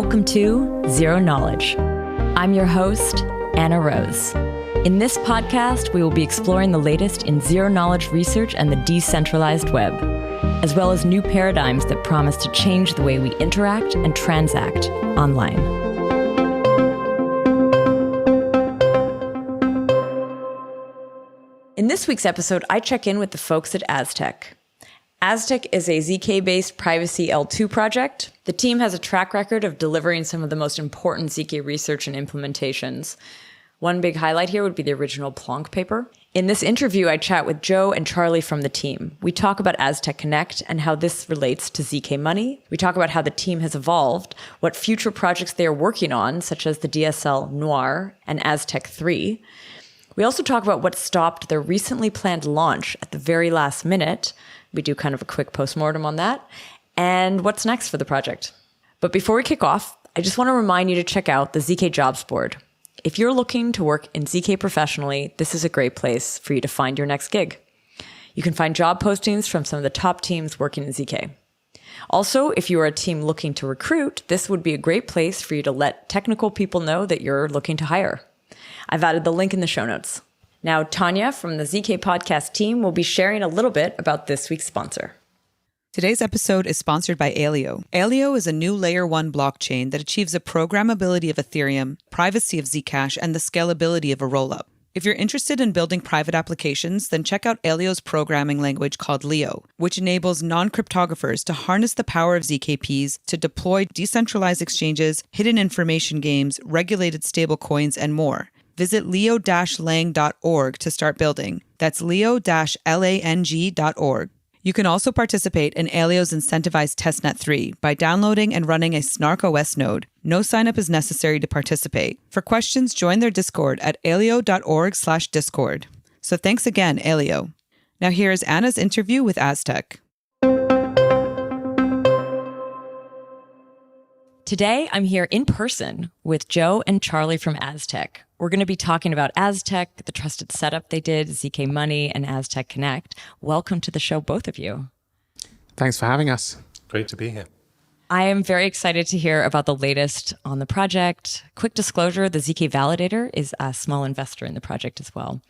Welcome to Zero Knowledge. I'm your host, Anna Rose. In this podcast, we will be exploring the latest in zero-knowledge research and the decentralized web, as well as new paradigms that promise to change the way we interact and transact online. In this week's episode, I check in with the folks at Aztec. Aztec is a zk-based privacy L2 project. The team has a track record of delivering some of the most important zk research and implementations. One big highlight here would be the original Plonk paper. In this interview, I chat with Joe and Charlie from the team. We talk about Aztec Connect and how this relates to zk.money. We talk about how the team has evolved, what future projects they are working on, such as the DSL Noir and Aztec 3. We also talk about what stopped their recently planned launch at the very last minute. We do kind of a quick postmortem on that, and what's next for the project. But before we kick off, I just want to remind you to check out the ZK Jobs Board. If you're looking to work in ZK professionally, this is a great place for you to find your next gig. You can find job postings from some of the top teams working in ZK. Also, if you are a team looking to recruit, this would be a great place for you to let technical people know that you're looking to hire. I've added the link in the show notes. Now, Tanya from the ZK podcast team will be sharing a little bit about this week's sponsor. Today's episode is sponsored by Aleo. Aleo is a new layer 1 blockchain that achieves the programmability of Ethereum, privacy of Zcash, and the scalability of a rollup. If you're interested in building private applications, then check out Aleo's programming language called Leo, which enables non-cryptographers to harness the power of ZKPs to deploy decentralized exchanges, hidden information games, regulated stablecoins, and more. Visit leo-lang.org to start building. That's leo-lang.org. You can also participate in Aleo's incentivized testnet 3 by downloading and running a SNARK OS node. No sign-up is necessary to participate. For questions, join their Discord at aleo.org/discord. So thanks again, Aleo. Now here is Anna's interview with Aztec. Today, I'm here in person with Joe and Charlie from Aztec. We're going to be talking about Aztec, the trusted setup they did, zk.money, and Aztec Connect. Welcome to the show, both of you. Thanks for having us. Great to be here. I am very excited to hear about the latest on the project. Quick disclosure, the ZK Validator is a small investor in the project as well.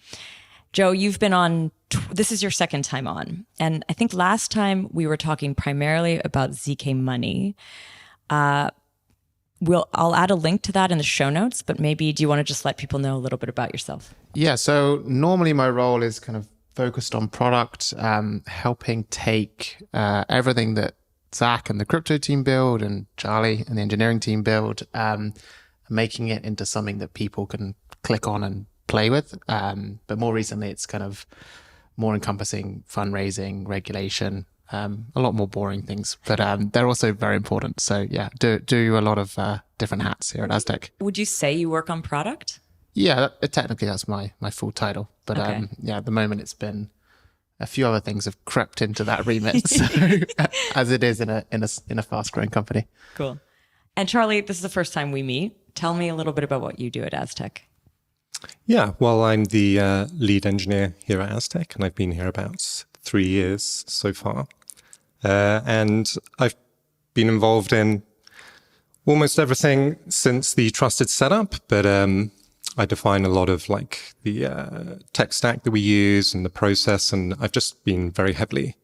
Joe, you've been on, this is your second time on. And I think last time we were talking primarily about zk.money. I'll add a link to that in the show notes, but maybe do you want to just let people know a little bit about yourself? Yeah, so normally my role is kind of focused on product, helping take everything that Zach and the crypto team build and Charlie and the engineering team build, making it into something that people can click on and play with. But more recently, it's kind of more encompassing fundraising, regulation, a lot more boring things, but they're also very important. So yeah, do a lot of different hats here at Aztec. Would you say you work on product? Yeah, technically that's my full title. But okay. Yeah, at the moment it's been a few other things have crept into that remit. So as it is in a fast growing company. Cool. And Charlie, this is the first time we meet. Tell me a little bit about what you do at Aztec. Yeah, well, I'm the lead engineer here at Aztec, and I've been here about 3 years so far. And I've been involved in almost everything since the trusted setup, but I define a lot of like the tech stack that we use and the process, and I've just been very heavily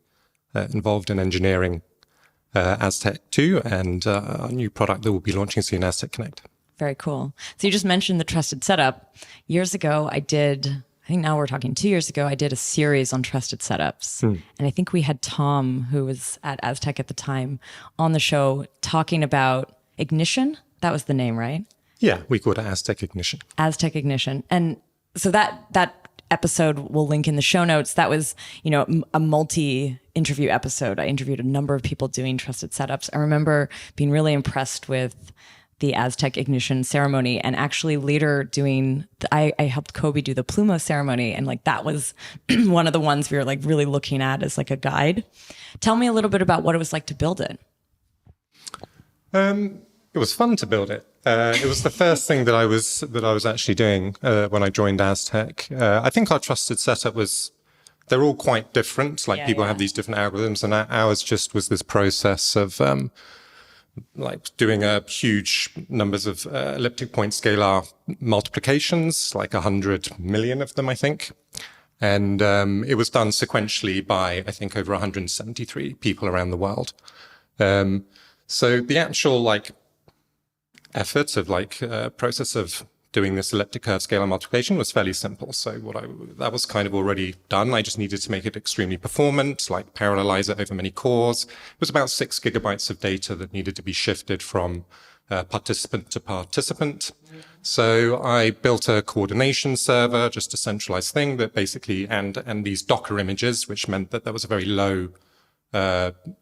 involved in engineering Aztec 2 and a new product that we'll be launching soon, Aztec Connect. Very cool. So you just mentioned the trusted setup. Years ago, I think now we're talking 2 years ago, I did a series on trusted setups. And I think we had Tom, who was at Aztec at the time, on the show talking about Ignition. That was the name, right? Yeah, we call it Aztec Ignition. Aztec Ignition. And so that episode we'll link in the show notes. That was, a multi-interview episode. I interviewed a number of people doing trusted setups. I remember being really impressed with the Aztec Ignition ceremony, and actually later I helped Kobe do the Plumo ceremony, and like that was one of the ones we were like really looking at as like a guide. Tell me a little bit about what it was like to build it. It was fun to build it. It was the first thing that I was actually doing when I joined Aztec. I think our trusted setup they're all quite different. Like people have these different algorithms, and ours just was this process of like doing a huge numbers of elliptic point scalar multiplications, like 100 million of them, I think. And it was done sequentially by, I think, over 173 people around the world. So the actual like effort of like process of doing this elliptic curve scalar multiplication was fairly simple. So that was kind of already done. I just needed to make it extremely performant, like parallelize it over many cores. It was about 6 gigabytes of data that needed to be shifted from participant to participant. So I built a coordination server, just a centralized thing that basically, and these Docker images, which meant that there was a very low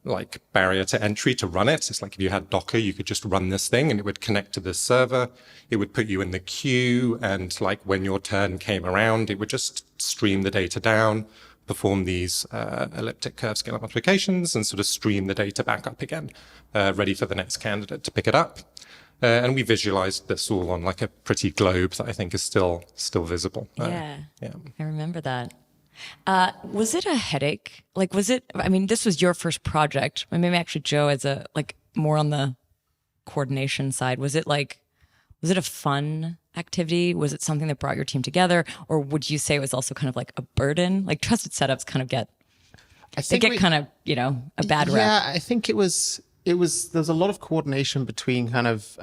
like barrier to entry to run it. It's like if you had Docker, you could just run this thing and it would connect to this server. It would put you in the queue, and like when your turn came around, it would just stream the data down, perform these elliptic curve scalar multiplications, and sort of stream the data back up again, ready for the next candidate to pick it up. And we visualized this all on like a pretty globe that I think is still visible. Yeah, I remember that. Was it a headache? Like, I mean, this was your first project. Maybe actually Joe as a, like, more on the coordination side. Was it a fun activity? Was it something that brought your team together? Or would you say it was also kind of like a burden? Like trusted setups kind of get kind of, a bad rep. Yeah, I think there's a lot of coordination between kind of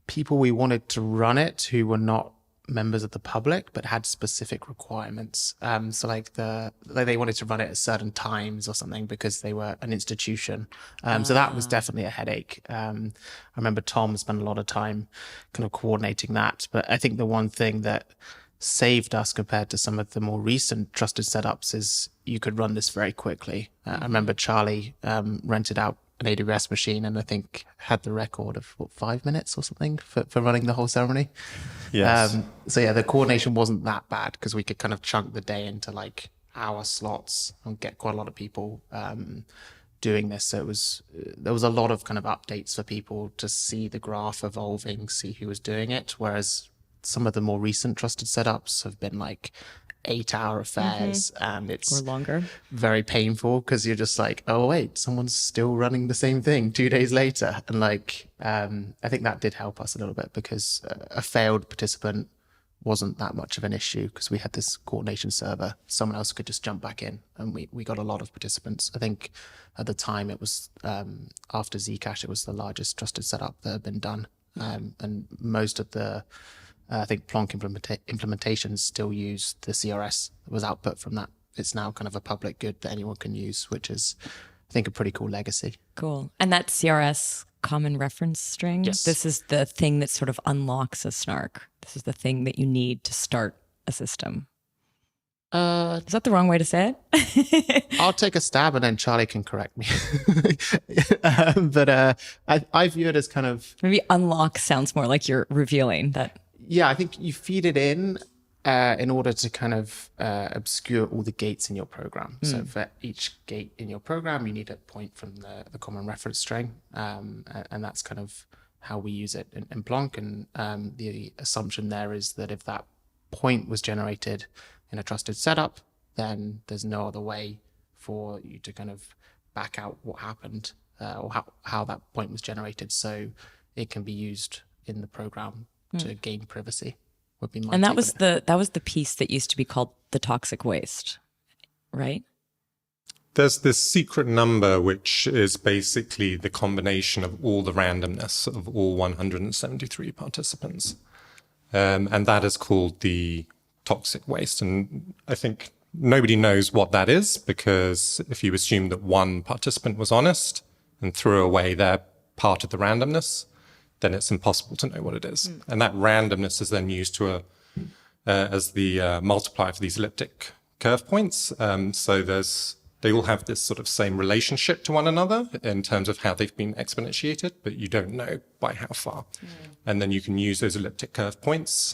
people we wanted to run it who were not members of the public but had specific requirements. So like they wanted to run it at certain times or something because they were an institution. So that was definitely a headache. I remember Tom spent a lot of time kind of coordinating that. But I think the one thing that saved us compared to some of the more recent trusted setups is you could run this very quickly. I remember Charlie rented out an AWS machine and I think had the record of 5 minutes or something for running the whole ceremony. Yes. So yeah, the coordination wasn't that bad because we could kind of chunk the day into like hour slots and get quite a lot of people doing this. So there was a lot of kind of updates for people to see the graph evolving, see who was doing it. Whereas some of the more recent trusted setups have been like 8-hour affairs and it's or longer, very painful because you're just like, oh wait, someone's still running the same thing 2 days later. And like I think that did help us a little bit because a failed participant wasn't that much of an issue because we had this coordination server. Someone else could just jump back in and we got a lot of participants. I think at the time it was after Zcash, it was the largest trusted setup that had been done. And most of the I think Plonk implementations still use the CRS that was output from that. It's now kind of a public good that anyone can use, which is, I think, a pretty cool legacy. Cool. And that CRS common reference string, yes. This is the thing that sort of unlocks a SNARK. This is the thing that you need to start a system. Is that the wrong way to say it? I'll take a stab and then Charlie can correct me. But I view it as kind of... Maybe unlock sounds more like you're revealing that. Yeah, I think you feed it in order to kind of obscure all the gates in your program. So for each gate in your program, you need a point from the common reference string. And that's kind of how we use it in Plonk. And the assumption there is that if that point was generated in a trusted setup, then there's no other way for you to kind of back out what happened or how that point was generated. So it can be used in the program to gain privacy. Would be my and that take was the piece that used to be called the toxic waste, right? There's this secret number, which is basically the combination of all the randomness of all 173 participants. And that is called the toxic waste. And I think nobody knows what that is, because if you assume that one participant was honest and threw away their part of the randomness, then it's impossible to know what it is. And that randomness is then used to as the multiplier for these elliptic curve points. So they all have this sort of same relationship to one another in terms of how they've been exponentiated, but you don't know by how far. And then you can use those elliptic curve points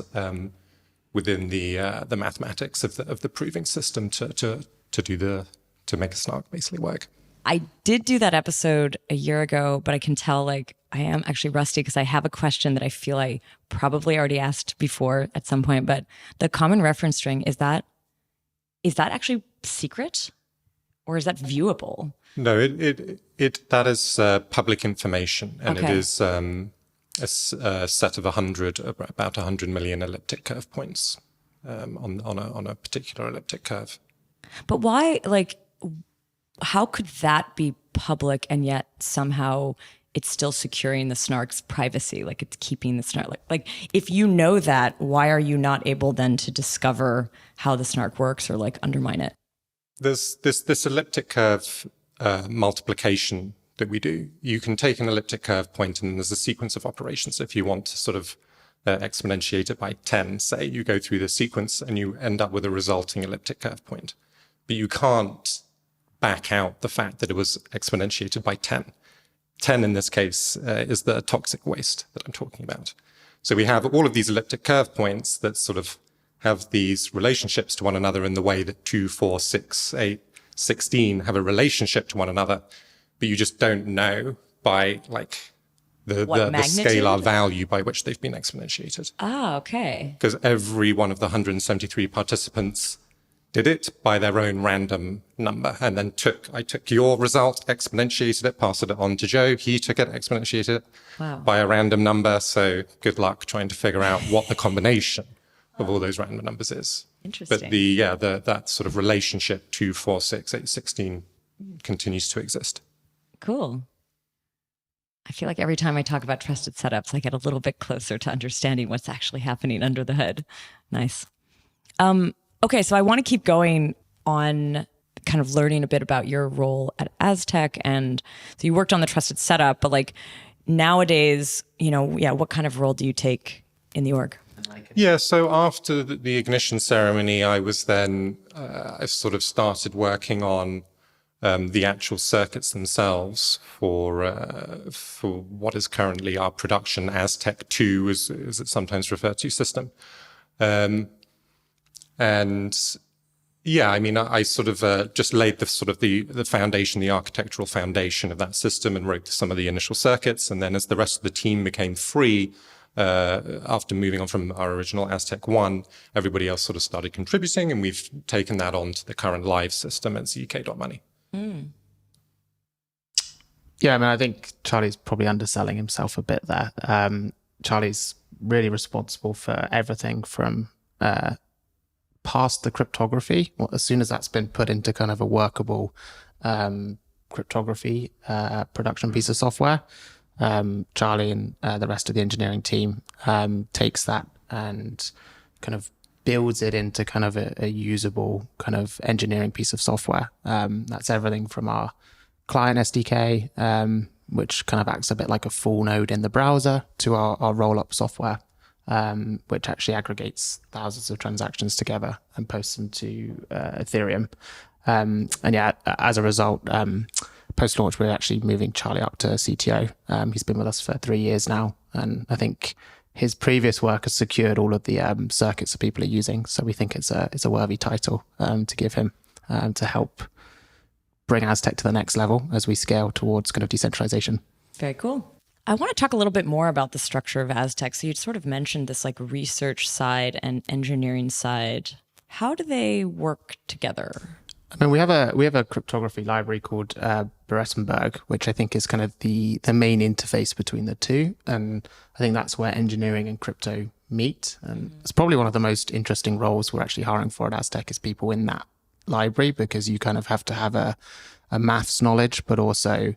within the mathematics of the proving system to make a SNARK basically work. I did do that episode a year ago, but I can tell like I am actually rusty because I have a question that I feel I probably already asked before at some point. But the common reference string, is that actually secret? or is that viewable? No, that is public information, and Okay. it is a set of about 100 million elliptic curve points on a particular elliptic curve. But why, like, how could that be public and yet somehow it's still securing the SNARK's privacy? Like, it's keeping the SNARK. Like if you know that, why are you not able then to discover how the SNARK works or like undermine it? There's this elliptic curve multiplication that we do. You can take an elliptic curve point and there's a sequence of operations. If you want to sort of exponentiate it by 10, say, you go through the sequence and you end up with a resulting elliptic curve point. But you can't back out the fact that it was exponentiated by 10. 10 in this case is the toxic waste that I'm talking about. So we have all of these elliptic curve points that sort of have these relationships to one another in the way that 2, 4, 6, 8, 16 have a relationship to one another, but you just don't know by like the scalar value by which they've been exponentiated. Ah, okay. Because every one of the 173 participants did it by their own random number, and then I took your result, exponentiated it, passed it on to Joe. He took it, exponentiated it by a random number. So good luck trying to figure out what the combination of all those random numbers is. Interesting. But that sort of relationship 2, 4, 6, 8, 16 continues to exist. Cool. I feel like every time I talk about trusted setups, I get a little bit closer to understanding what's actually happening under the hood. Nice. Okay, so I want to keep going on kind of learning a bit about your role at Aztec. And so you worked on the trusted setup, but like nowadays, what kind of role do you take in the org? Yeah, so after the ignition ceremony, I was then, I sort of started working on the actual circuits themselves for what is currently our production Aztec 2, as it's sometimes referred to, system. And yeah, I mean, I sort of just laid the foundation, the architectural foundation of that system, and wrote some of the initial circuits. And then as the rest of the team became free, after moving on from our original Aztec 1, everybody else sort of started contributing, and we've taken that on to the current live system at zk.money. Yeah, I mean, I think Charlie's probably underselling himself a bit there. Charlie's really responsible for everything from past the cryptography. Well, as soon as that's been put into kind of a workable cryptography production piece of software, Charlie and the rest of the engineering team takes that and kind of builds it into kind of a usable kind of engineering piece of software. That's everything from our client SDK, which kind of acts a bit like a full node in the browser, to our roll-up software, which actually aggregates thousands of transactions together and posts them to Ethereum. And yeah, as a result, post-launch, we're actually moving Charlie up to CTO. He's been with us for 3 years now, and I think his previous work has secured all of the circuits that people are using. So we think it's a worthy title to give him to help bring Aztec to the next level as we scale towards kind of decentralization. Very cool. I want to talk a little bit more about the structure of Aztec. So you sort of mentioned this like research side and engineering side. How do they work together? I mean, we have a cryptography library called Berettenberg, which I think is kind of the main interface between the two. And I think that's where engineering and crypto meet. And it's probably one of the most interesting roles we're actually hiring for at Aztec is people in that library, because you kind of have to have a maths knowledge, but also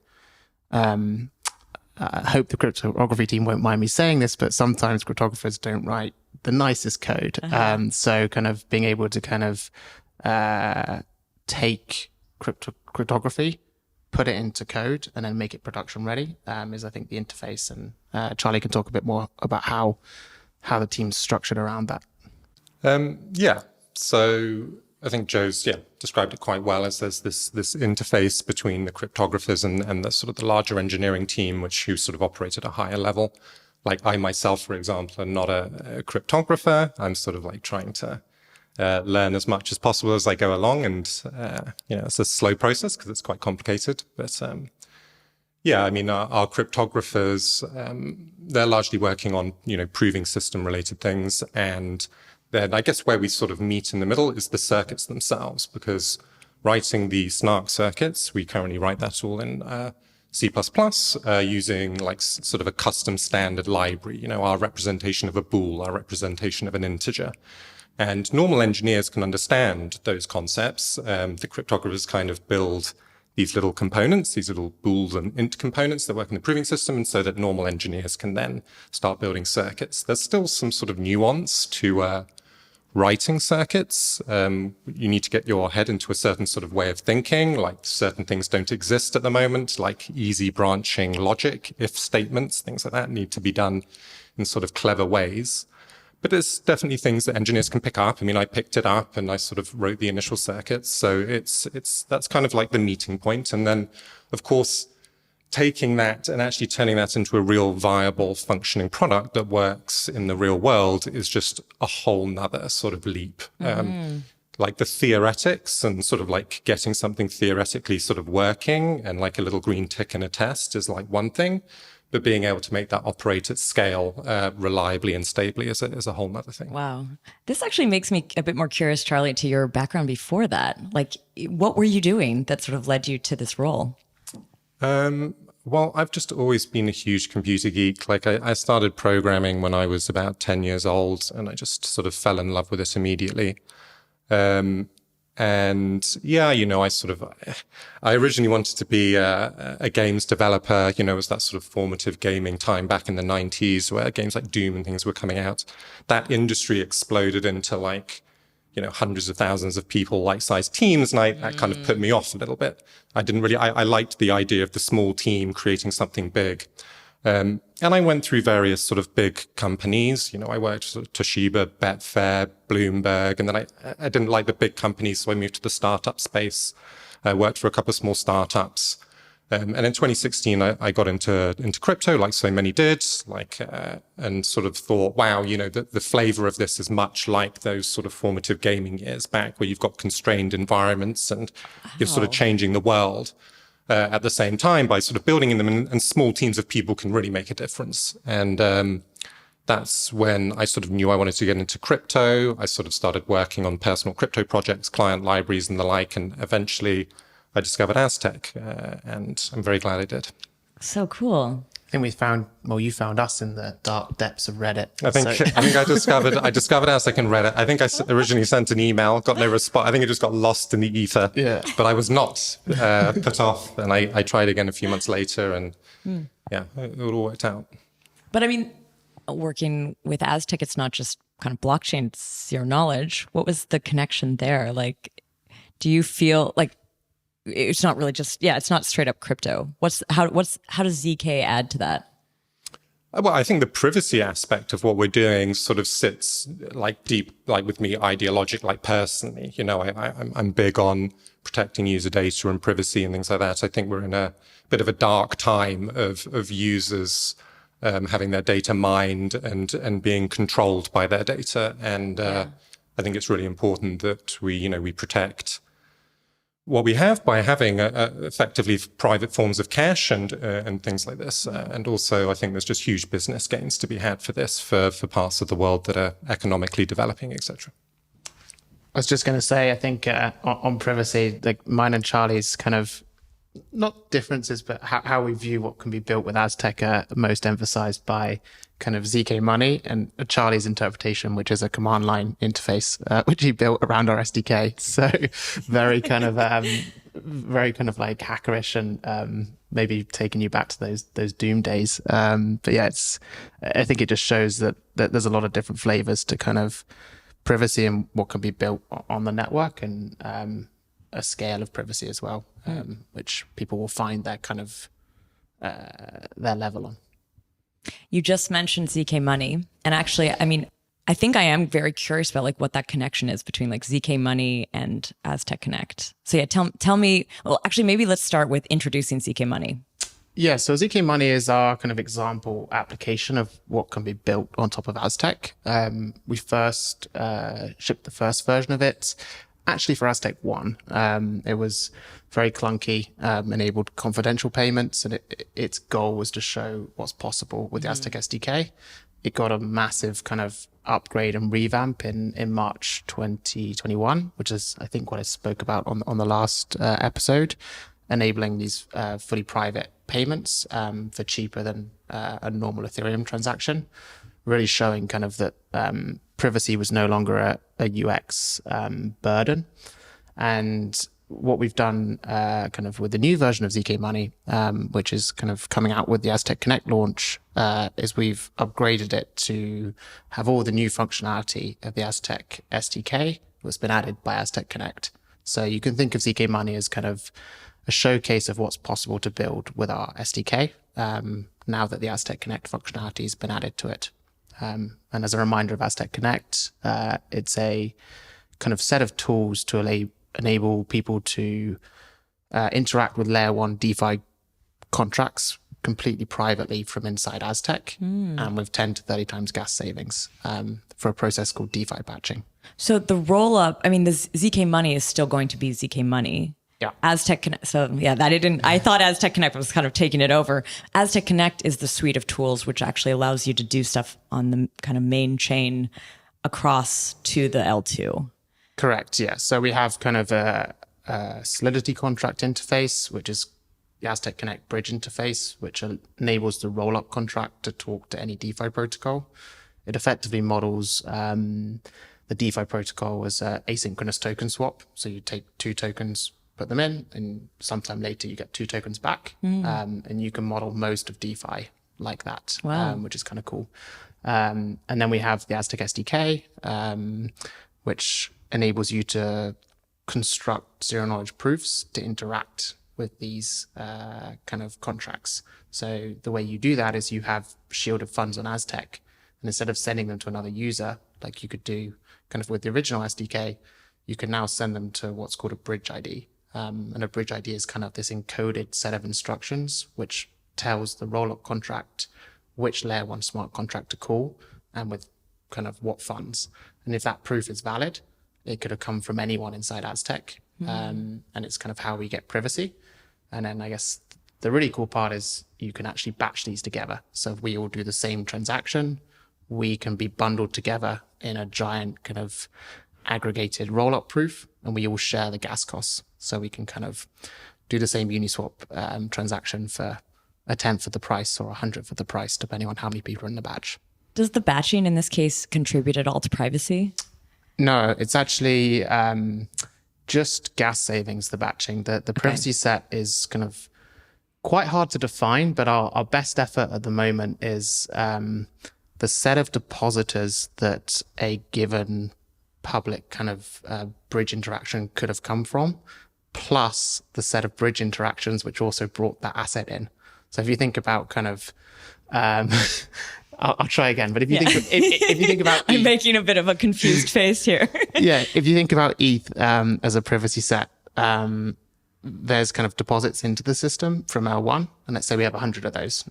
I hope the cryptography team won't mind me saying this, but sometimes cryptographers don't write the nicest code. So kind of being able to kind of take cryptography, put it into code, and then make it production ready is, I think, the interface. And Charlie can talk a bit more about how the team's structured around that. Yeah. So I think Joe's described it quite well, as there's this interface between the cryptographers and the sort of the larger engineering team, who sort of operate at a higher level. Like I myself, for example, am not a cryptographer. I'm sort of like trying to learn as much as possible as I go along, and it's a slow process because it's quite complicated. But yeah, I mean, our cryptographers, they're largely working on proving system related things, and then I guess where we sort of meet in the middle is the circuits themselves, because writing the SNARK circuits. We currently write that all in C++, using like sort of a custom standard library, our representation of a bool, our representation of an integer. And normal engineers can understand those concepts. The cryptographers kind of build these little components, these little bools and int components that work in the proving system, and so that normal engineers can then start building circuits. There's still some sort of nuance to writing circuits. You need to get your head into a certain sort of way of thinking, like certain things don't exist at the moment, like easy branching logic, if statements, things like that need to be done in sort of clever ways. But there's definitely things that engineers can pick up. I mean, I picked it up and I sort of wrote the initial circuits. So that's kind of like the meeting point. And then, of course, taking that and actually turning that into a real viable functioning product that works in the real world is just a whole nother sort of leap. Like the theoretics and sort of like getting something theoretically sort of working and like a little green tick in a test is like one thing, but being able to make that operate at scale reliably and stably is a whole nother thing. Wow. This actually makes me a bit more curious, Charlie, to your background before that. Like, what were you doing that sort of led you to this role? Well, I've just always been a huge computer geek. Like I started programming when I was about 10 years old, and I just sort of fell in love with it immediately. And yeah, I originally wanted to be a games developer. It was that sort of formative gaming time back in the 90s where games like Doom and things were coming out. That industry exploded into like, hundreds of thousands of people, like-sized teams, and that kind of put me off a little bit. I liked the idea of the small team creating something big. And I went through various sort of big companies. I worked at Toshiba, Betfair, Bloomberg, and then I didn't like the big companies, so I moved to the startup space. I worked for a couple of small startups. And in 2016, I got into crypto, like so many did, and sort of thought, wow, the flavor of this is much like those sort of formative gaming years back where you've got constrained environments and you're sort of changing the world at the same time by sort of building in them, and small teams of people can really make a difference. And that's when I sort of knew I wanted to get into crypto. I sort of started working on personal crypto projects, client libraries and the like, and eventually I discovered Aztec, and I'm very glad I did. So cool. I think you found us in the dark depths of Reddit. I think I discovered Aztec in Reddit. I think I originally sent an email, got no response. I think it just got lost in the ether. Yeah. But I was not put off, and I tried again a few months later, and yeah, it all worked out. But I mean, working with Aztec, it's not just kind of blockchain, it's your knowledge. What was the connection there? Like, do you feel like it's not really just, it's not straight up crypto. How does zk add to that? Well, I think the privacy aspect of what we're doing sort of sits like deep, like with me, ideologic, like personally. I'm big on protecting user data and privacy and things like that. I think we're in a bit of a dark time of users having their data mined and being controlled by their data. And I think it's really important that we protect what we have by having effectively private forms of cash and things like this. And also, I think there's just huge business gains to be had for this, for parts of the world that are economically developing, etc. I was just going to say, I think on privacy, like mine and Charlie's kind of, not differences, but how we view what can be built with Aztec are most emphasized by kind of zk.money and Charlie's interpretation, which is a command line interface, which he built around our SDK. So very kind of like hackerish and maybe taking you back to those Doom days. But yeah, I think it just shows that there's a lot of different flavors to kind of privacy and what can be built on the network, and a scale of privacy as well, which people will find their kind of their level on. You just mentioned zk.money, and actually, I mean, I think I am very curious about like what that connection is between like zk.money and Aztec Connect. So yeah, tell me. Well, actually, maybe let's start with introducing zk.money. Yeah, so zk.money is our kind of example application of what can be built on top of Aztec. We first shipped the first version of it, actually for Aztec 1. It was very clunky, enabled confidential payments, and its goal was to show what's possible with the Aztec SDK. It got a massive kind of upgrade and revamp in March 2021, which is, I think, what I spoke about on the last episode, enabling these fully private payments for cheaper than a normal Ethereum transaction, really showing kind of that privacy was no longer a UX burden. And what we've done kind of with the new version of zk.money, which is kind of coming out with the Aztec Connect launch, is we've upgraded it to have all the new functionality of the Aztec SDK that's been added by Aztec Connect. So you can think of zk.money as kind of a showcase of what's possible to build with our SDK now that the Aztec Connect functionality has been added to it. And as a reminder of Aztec Connect, it's a kind of set of tools to enable people to interact with layer 1 DeFi contracts completely privately from inside Aztec and with 10 to 30 times gas savings for a process called DeFi batching. So the roll up, I mean, the zk.money is still going to be zk.money. Yeah. Aztec Connect. So yeah, I thought Aztec Connect was kind of taking it over. Aztec Connect is the suite of tools which actually allows you to do stuff on the kind of main chain across to the L2. Correct. Yeah. So we have kind of a Solidity contract interface, which is the Aztec Connect bridge interface, which enables the roll-up contract to talk to any DeFi protocol. It effectively models the DeFi protocol as an asynchronous token swap. So you take 2 tokens, put them in, and sometime later you get 2 tokens back. And you can model most of DeFi like that, which is kind of cool. And then we have the Aztec SDK, which enables you to construct zero-knowledge proofs to interact with these kind of contracts. So the way you do that is you have shielded funds on Aztec, and instead of sending them to another user, like you could do kind of with the original SDK, you can now send them to what's called a bridge ID. And a bridge ID is kind of this encoded set of instructions which tells the roll-up contract which layer 1 smart contract to call and with kind of what funds. And if that proof is valid, it could have come from anyone inside Aztec. And it's kind of how we get privacy. And then I guess the really cool part is you can actually batch these together. So if we all do the same transaction, we can be bundled together in a giant kind of aggregated roll-up proof, and we all share the gas costs. So we can kind of do the same Uniswap transaction for 1/10 of the price or 100th of the price, depending on how many people are in the batch. Does the batching in this case contribute at all to privacy? No, it's actually just gas savings, the batching. The privacy set is kind of quite hard to define, but our best effort at the moment is the set of depositors that a given public kind of bridge interaction could have come from, plus the set of bridge interactions which also brought that asset in. So if you think about kind of, I'll try again, but if you think about I'm making a bit of a confused face here. Yeah, if you think about ETH as a privacy set, there's kind of deposits into the system from L1, and let's say we have 100 of those.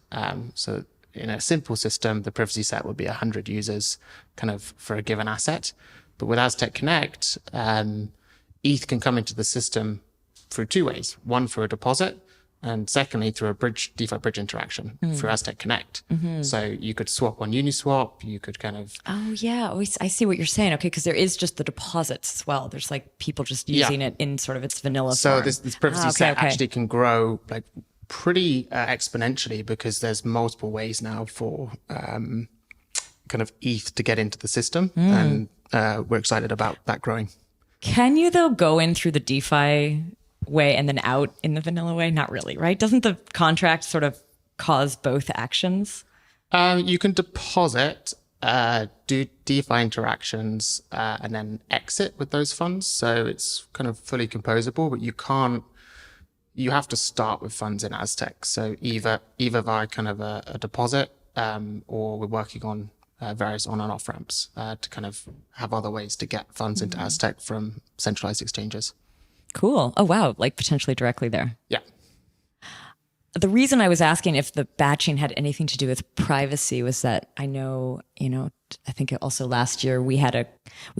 So in a simple system, the privacy set would be 100 users kind of for a given asset. But with Aztec Connect, ETH can come into the system through 2 ways. One, through a deposit, and secondly, through a DeFi bridge interaction through Aztec Connect. So you could swap on Uniswap, you could kind of... Oh, yeah. I see what you're saying. Okay, because there is just the deposits as well. There's like people just using it in sort of its vanilla form. So this privacy set actually can grow like pretty exponentially, because there's multiple ways now for kind of ETH to get into the system. And we're excited about that growing. Can you, though, go in through the DeFi way and then out in the vanilla way? Not really, right? Doesn't the contract sort of cause both actions? You can deposit, do DeFi interactions, and then exit with those funds. So it's kind of fully composable, but you have to start with funds in Aztec. So either via kind of a deposit, or we're working on various on and off ramps to kind of have other ways to get funds into Aztec from centralized exchanges. Cool. Oh, wow. Like potentially directly there. Yeah. The reason I was asking if the batching had anything to do with privacy was that I know, I think also last year we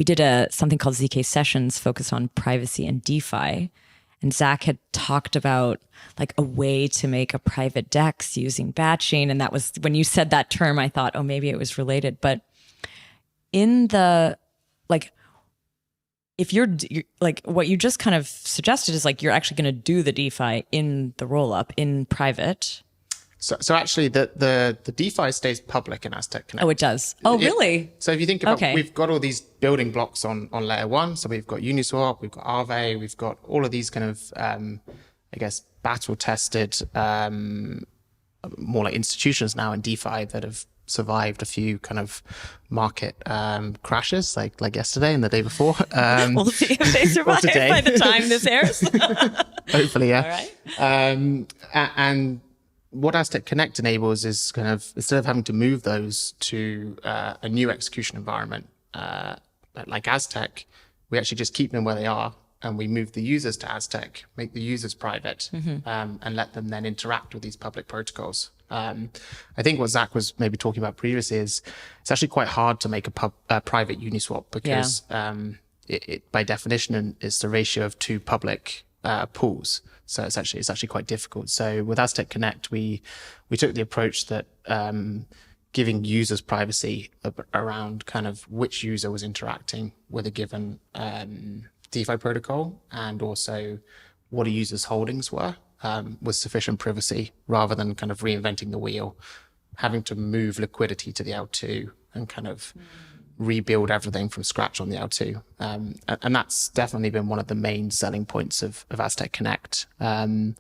did something called ZK Sessions focused on privacy and DeFi. And Zach had talked about like a way to make a private DEX using batching. And that was when you said that term, I thought, oh, maybe it was related. But in the, like, if you're like what you just kind of suggested is like you're actually going to do the DeFi in the rollup in private. So actually, the DeFi stays public in Aztec Connect. Oh, it does. Oh, really? So if you think about, we've got all these building blocks on layer one. So we've got Uniswap, we've got Aave, we've got all of these kind of, I guess, battle tested, more like institutions now in DeFi that have survived a few kind of market crashes like yesterday and the day before. We'll see if they survive by the time this airs. Hopefully, yeah. All right. And what Aztec Connect enables is kind of, instead of having to move those to a new execution environment like Aztec, we actually just keep them where they are and we move the users to Aztec, make the users private, and let them then interact with these public protocols. I think what Zach was maybe talking about previously is it's actually quite hard to make a private Uniswap because it by definition is the ratio of two public pools. So it's actually quite difficult. So with Aztec Connect, we took the approach that giving users privacy around kind of which user was interacting with a given DeFi protocol and also what a user's holdings were was sufficient privacy rather than kind of reinventing the wheel, having to move liquidity to the L2 and kind of rebuild everything from scratch on the L2. And that's definitely been one of the main selling points of Aztec Connect. There's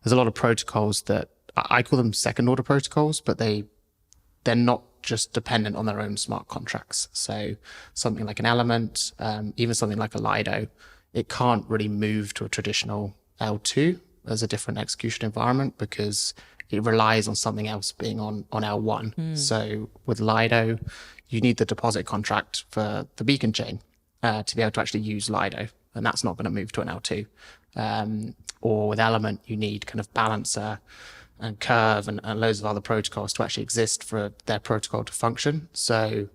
a lot of protocols that I call them second order protocols, but they're not just dependent on their own smart contracts. So something like an Element, even something like a Lido, it can't really move to a traditional L2 as a different execution environment because it relies on something else being on L1. So with Lido, you need the deposit contract for the beacon chain to be able to actually use Lido, and that's not going to move to an L2. Or with Element, you need kind of Balancer and Curve and loads of other protocols to actually exist for their protocol to function. So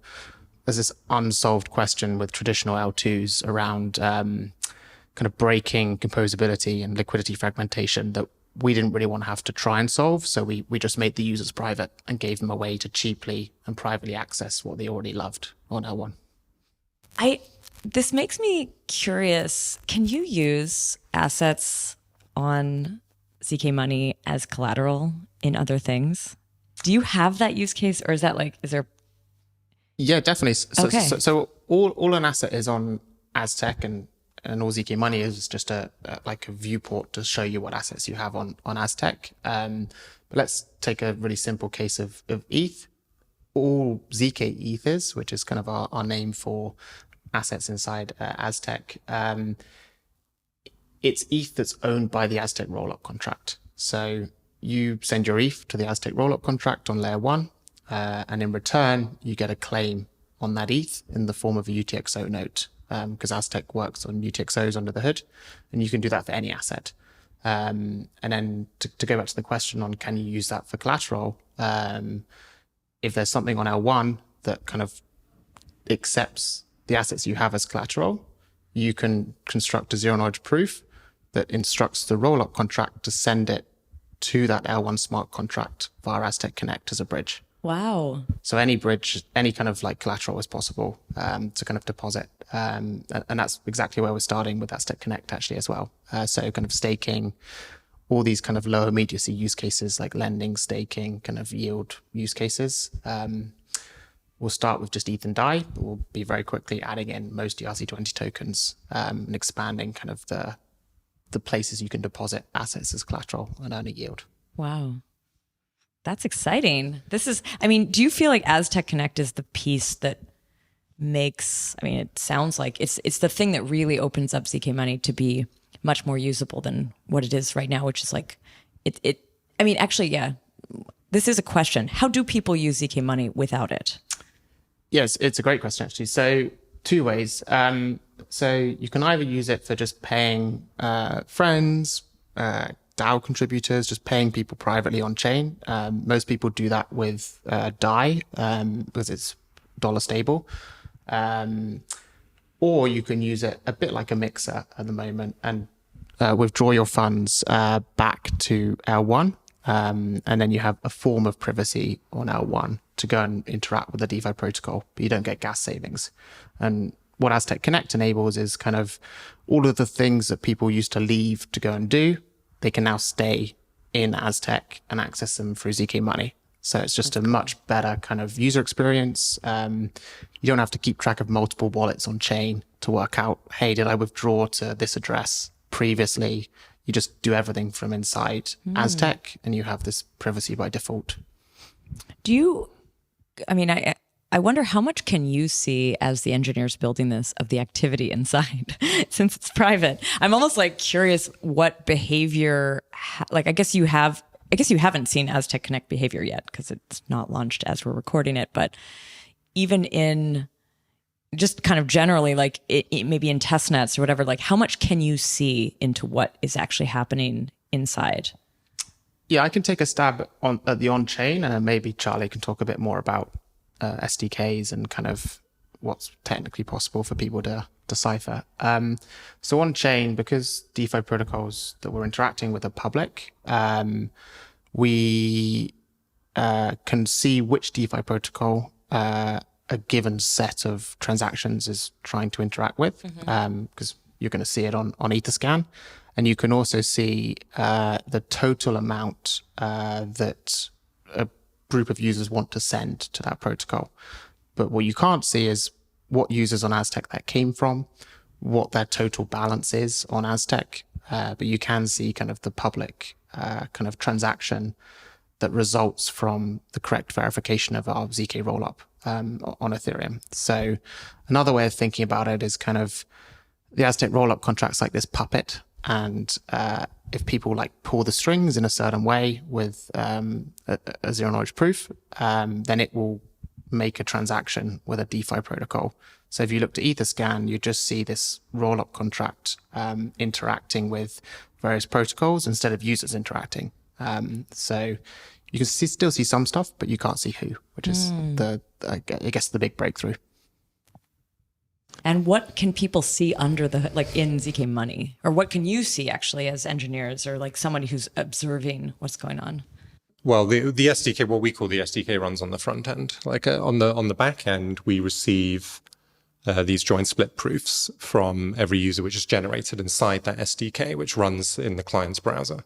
there's this unsolved question with traditional L2s around kind of breaking composability and liquidity fragmentation that we didn't really want to have to try and solve. So we just made the users private and gave them a way to cheaply and privately access what they already loved on L1. This makes me curious. Can you use assets on zk.money as collateral in other things? Do you have that use case, or is that like, is there? Yeah, definitely. So all an asset is on Aztec and all zk.money is just like a viewport to show you what assets you have on Aztec. But let's take a really simple case of ETH. All zk ETH is, which is kind of our name for assets inside Aztec. It's ETH that's owned by the Aztec rollup contract. So you send your ETH to the Aztec rollup contract on layer one, and in return, you get a claim on that ETH in the form of a UTXO note, because Aztec works on UTXOs under the hood, and you can do that for any asset. And then to go back to the question on can you use that for collateral, if there's something on L1 that kind of accepts the assets you have as collateral, you can construct a zero-knowledge proof that instructs the rollup contract to send it to that L1 smart contract via Aztec Connect as a bridge. Wow. So any bridge, any kind of like collateral is possible to kind of deposit. And that's exactly where we're starting with Aztec Connect actually as well. So kind of staking, all these kind of low immediacy use cases like lending, staking, kind of yield use cases. We'll start with just ETH and DAI. We'll be very quickly adding in most ERC20 tokens and expanding kind of the places you can deposit assets as collateral and earn a yield. Wow. That's exciting. Do you feel like Aztec Connect is the piece that makes, it sounds like it's the thing that really opens up zk.money to be much more usable than what it is right now, which is like, this is a question. How do people use zk.money without it? Yes, it's a great question, actually. So 2 ways. So you can either use it for just paying friends, DAO contributors, just paying people privately on chain. Most people do that with DAI because it's dollar stable. Or you can use it a bit like a mixer at the moment and withdraw your funds back to L1 And then you have a form of privacy on L1 to go and interact with the DeFi protocol, but you don't get gas savings. And what Aztec Connect enables is kind of all of the things that people used to leave to go and do, they can now stay in Aztec and access them through zk.money. So it's just a much better kind of user experience. You don't have to keep track of multiple wallets on chain to work out, hey, did I withdraw to this address previously? You just do everything from inside Aztec and you have this privacy by default. I wonder how much can you see as the engineers building this of the activity inside since it's private? I'm almost like curious what behavior, I guess you haven't seen Aztec Connect behavior yet because it's not launched as we're recording it, but even in just kind of generally, like it maybe in test nets or whatever, like how much can you see into what is actually happening inside? Yeah, I can take a stab at the on-chain and then maybe Charlie can talk a bit more about SDKs and kind of what's technically possible for people to decipher. So on chain, because DeFi protocols that we're interacting with are public, we can see which DeFi protocol a given set of transactions is trying to interact with, because you're going to see it on Etherscan. And you can also see the total amount that a group of users want to send to that protocol. But what you can't see is what users on Aztec that came from, what their total balance is on Aztec. But you can see kind of the public kind of transaction that results from the correct verification of our zk rollup on Ethereum. So another way of thinking about it is kind of the Aztec rollup contracts like this puppet. And if people like pull the strings in a certain way with a zero knowledge proof, then it will make a transaction with a DeFi protocol. So if you looked at Etherscan, you just see this rollup contract interacting with various protocols instead of users interacting. So you can still see some stuff, but you can't see who, which is I guess the big breakthrough. And what can people see under the, like in zk.money? Or what can you see actually as engineers or like somebody who's observing what's going on? Well, the SDK, what we call the SDK, runs on the front end. Like on the back end, we receive these joint split proofs from every user, which is generated inside that SDK, which runs in the client's browser.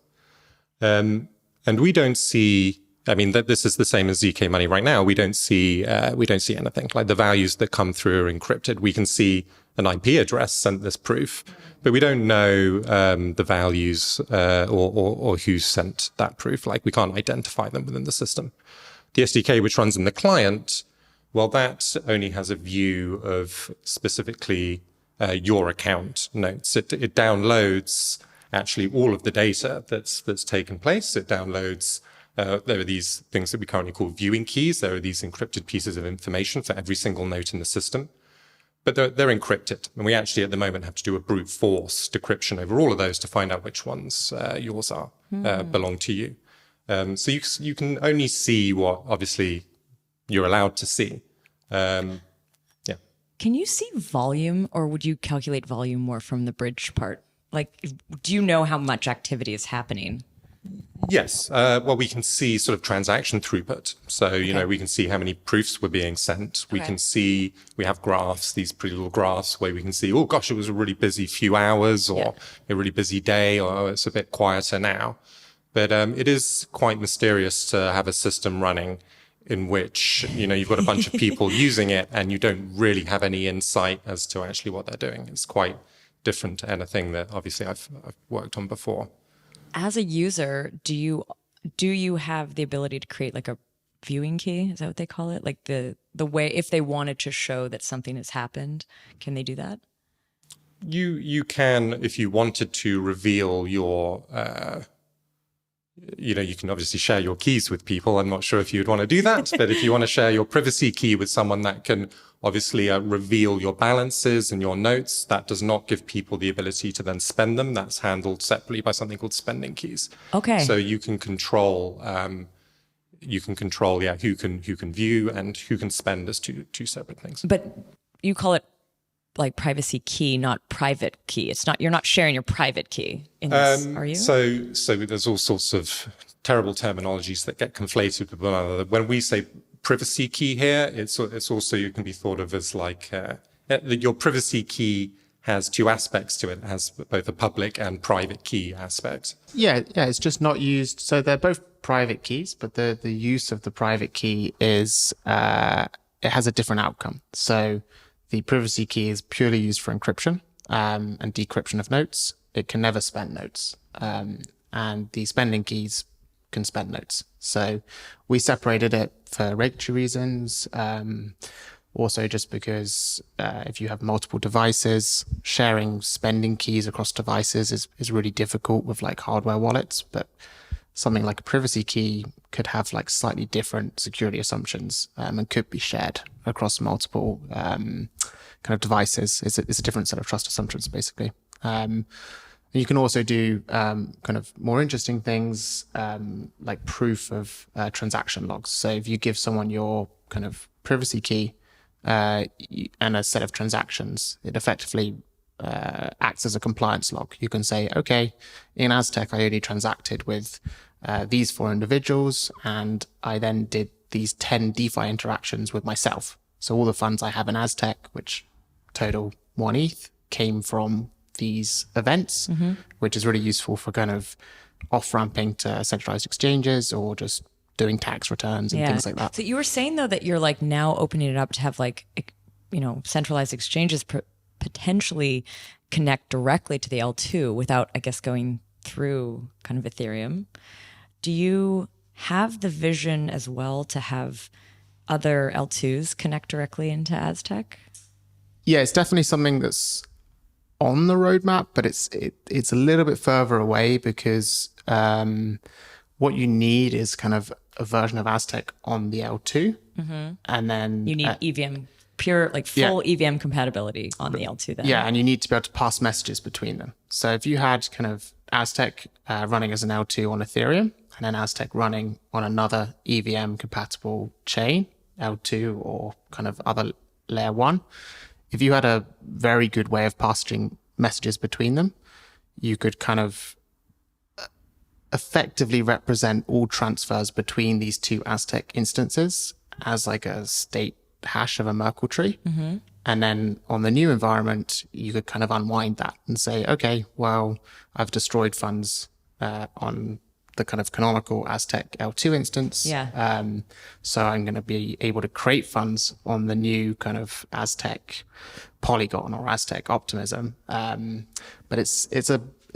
And we don't see, I mean, this is the same as zk.money right now. We don't see anything. Like the values that come through are encrypted. We can see an IP address sent this proof, but we don't know the values or who sent that proof. Like we can't identify them within the system. The SDK, which runs in the client, well, that only has a view of specifically your account notes. It downloads actually all of the data that's taken place. It downloads. There are these things that we currently call viewing keys. There are these encrypted pieces of information for every single note in the system. But they're encrypted. And we actually at the moment have to do a brute force decryption over all of those to find out which ones yours are, belong to you. So you can only see what obviously you're allowed to see. Yeah. Can you see volume, or would you calculate volume more from the bridge part? Like, do you know how much activity is happening? Yes. Well, we can see sort of transaction throughput. So, you know, we can see how many proofs were being sent. We can see, we have graphs, these pretty little graphs where we can see, oh gosh, it was a really busy few hours or a really busy day, or it's a bit quieter now. But it is quite mysterious to have a system running in which, you know, you've got a bunch of people using it and you don't really have any insight as to actually what they're doing. It's quite different to anything that obviously I've worked on before. As a user, do you have the ability to create like a viewing key? Is that what they call it? Like the way, if they wanted to show that something has happened, can they do that? You can, if you wanted to reveal your, you know, you can obviously share your keys with people. I'm not sure if you'd want to do that, but if you want to share your privacy key with someone that can obviously reveal your balances and your notes, that does not give people the ability to then spend them. That's handled separately by something called spending keys. Okay. So you can control, who can view and who can spend as two separate things. But you call it like privacy key, not private key. It's not, you're not sharing your private key in this, are you? So there's all sorts of terrible terminologies that get conflated with one another. When we say privacy key here, it's also, you can be thought of as like, your privacy key has two aspects to it. It has both a public and private key aspect. Yeah, it's just not used. So they're both private keys, but the use of the private key is, it has a different outcome. So the privacy key is purely used for encryption and decryption of notes. It can never spend notes. And the spending keys can spend notes. So we separated it for regulatory reasons. Also just because if you have multiple devices, sharing spending keys across devices is really difficult with like hardware wallets. But something like a privacy key could have like slightly different security assumptions and could be shared across multiple kind of devices. It's a different set of trust assumptions, basically. You can also do kind of more interesting things like proof of transaction logs. So if you give someone your kind of privacy key and a set of transactions, it effectively acts as a compliance log. You can say, okay, in Aztec, I only transacted with these 4 individuals, and I then did these 10 DeFi interactions with myself. So all the funds I have in Aztec, which total 1 ETH, came from these events, which is really useful for kind of off-ramping to centralized exchanges or just doing tax returns and things like that. So you were saying though that you're like now opening it up to have like, centralized exchanges potentially connect directly to the L2 without, I guess, going through kind of Ethereum. Do you have the vision as well to have other L2s connect directly into Aztec? Yeah, it's definitely something that's on the roadmap, but it's a little bit further away because what you need is kind of a version of Aztec on the L2, and then you need EVM, pure like full EVM compatibility on the L2 then. Yeah, and you need to be able to pass messages between them. So if you had kind of Aztec running as an L2 on Ethereum and then Aztec running on another EVM compatible chain, L2 or kind of other layer 1, if you had a very good way of passing messages between them, you could kind of effectively represent all transfers between these two Aztec instances as like a state hash of a Merkle tree. And then on the new environment, you could kind of unwind that and say, okay, well, I've destroyed funds on the kind of canonical Aztec L2 instance. So I'm going to be able to create funds on the new kind of Aztec Polygon or Aztec Optimism. But it's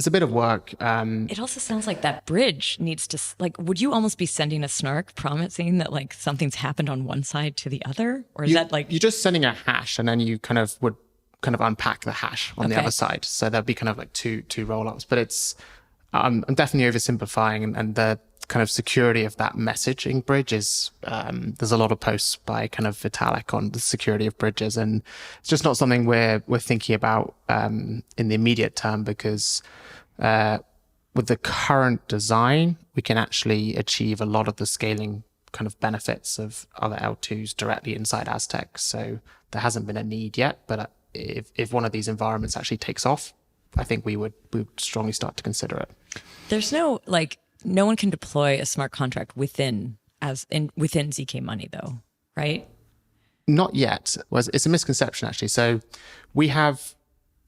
a bit of work. It also sounds like that bridge needs to, like, would you almost be sending a SNARK promising that like something's happened on one side to the other? Or is that like... You're just sending a hash and then you kind of would kind of unpack the hash on the other side. So there'd be kind of like two roll-ups, but it's, I'm definitely oversimplifying, and the kind of security of that messaging bridge is, there's a lot of posts by kind of Vitalik on the security of bridges, and it's just not something we're thinking about in the immediate term, because with the current design, we can actually achieve a lot of the scaling kind of benefits of other L2s directly inside Aztec. So there hasn't been a need yet, but if one of these environments actually takes off, I think we would strongly start to consider it. There's no, like, no one can deploy a smart contract within zk.money though, right? Not yet. Well, it's a misconception actually. So we have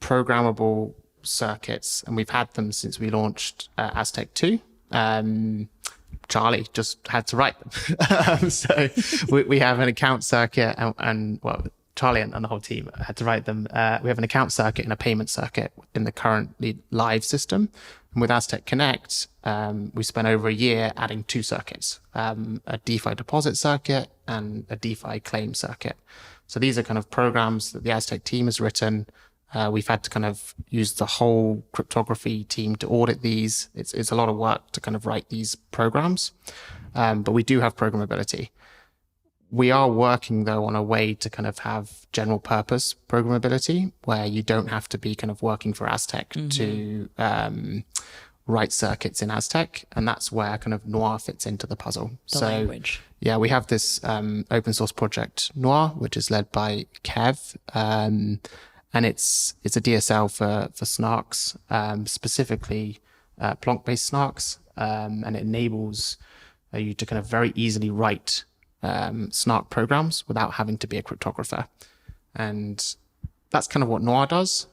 programmable circuits, and we've had them since we launched Aztec 2. Charlie just had to write them. So we have an account circuit, and Charlie and the whole team had to write them. We have an account circuit and a payment circuit in the currently live system. And with Aztec Connect, we spent over a year adding 2 circuits, a DeFi deposit circuit and a DeFi claim circuit. So these are kind of programs that the Aztec team has written. We've had to kind of use the whole cryptography team to audit these. It's a lot of work to kind of write these programs, but we do have programmability. We are working though on a way to kind of have general purpose programmability where you don't have to be kind of working for Aztec to write circuits in Aztec, and that's where kind of Noir fits into the puzzle. The language. Yeah, we have this open source project Noir, which is led by Kev. And it's a DSL for SNARKs, specifically Plonk-based SNARKs. and it enables you to kind of very easily write SNARK programs without having to be a cryptographer. And that's kind of what Noir does.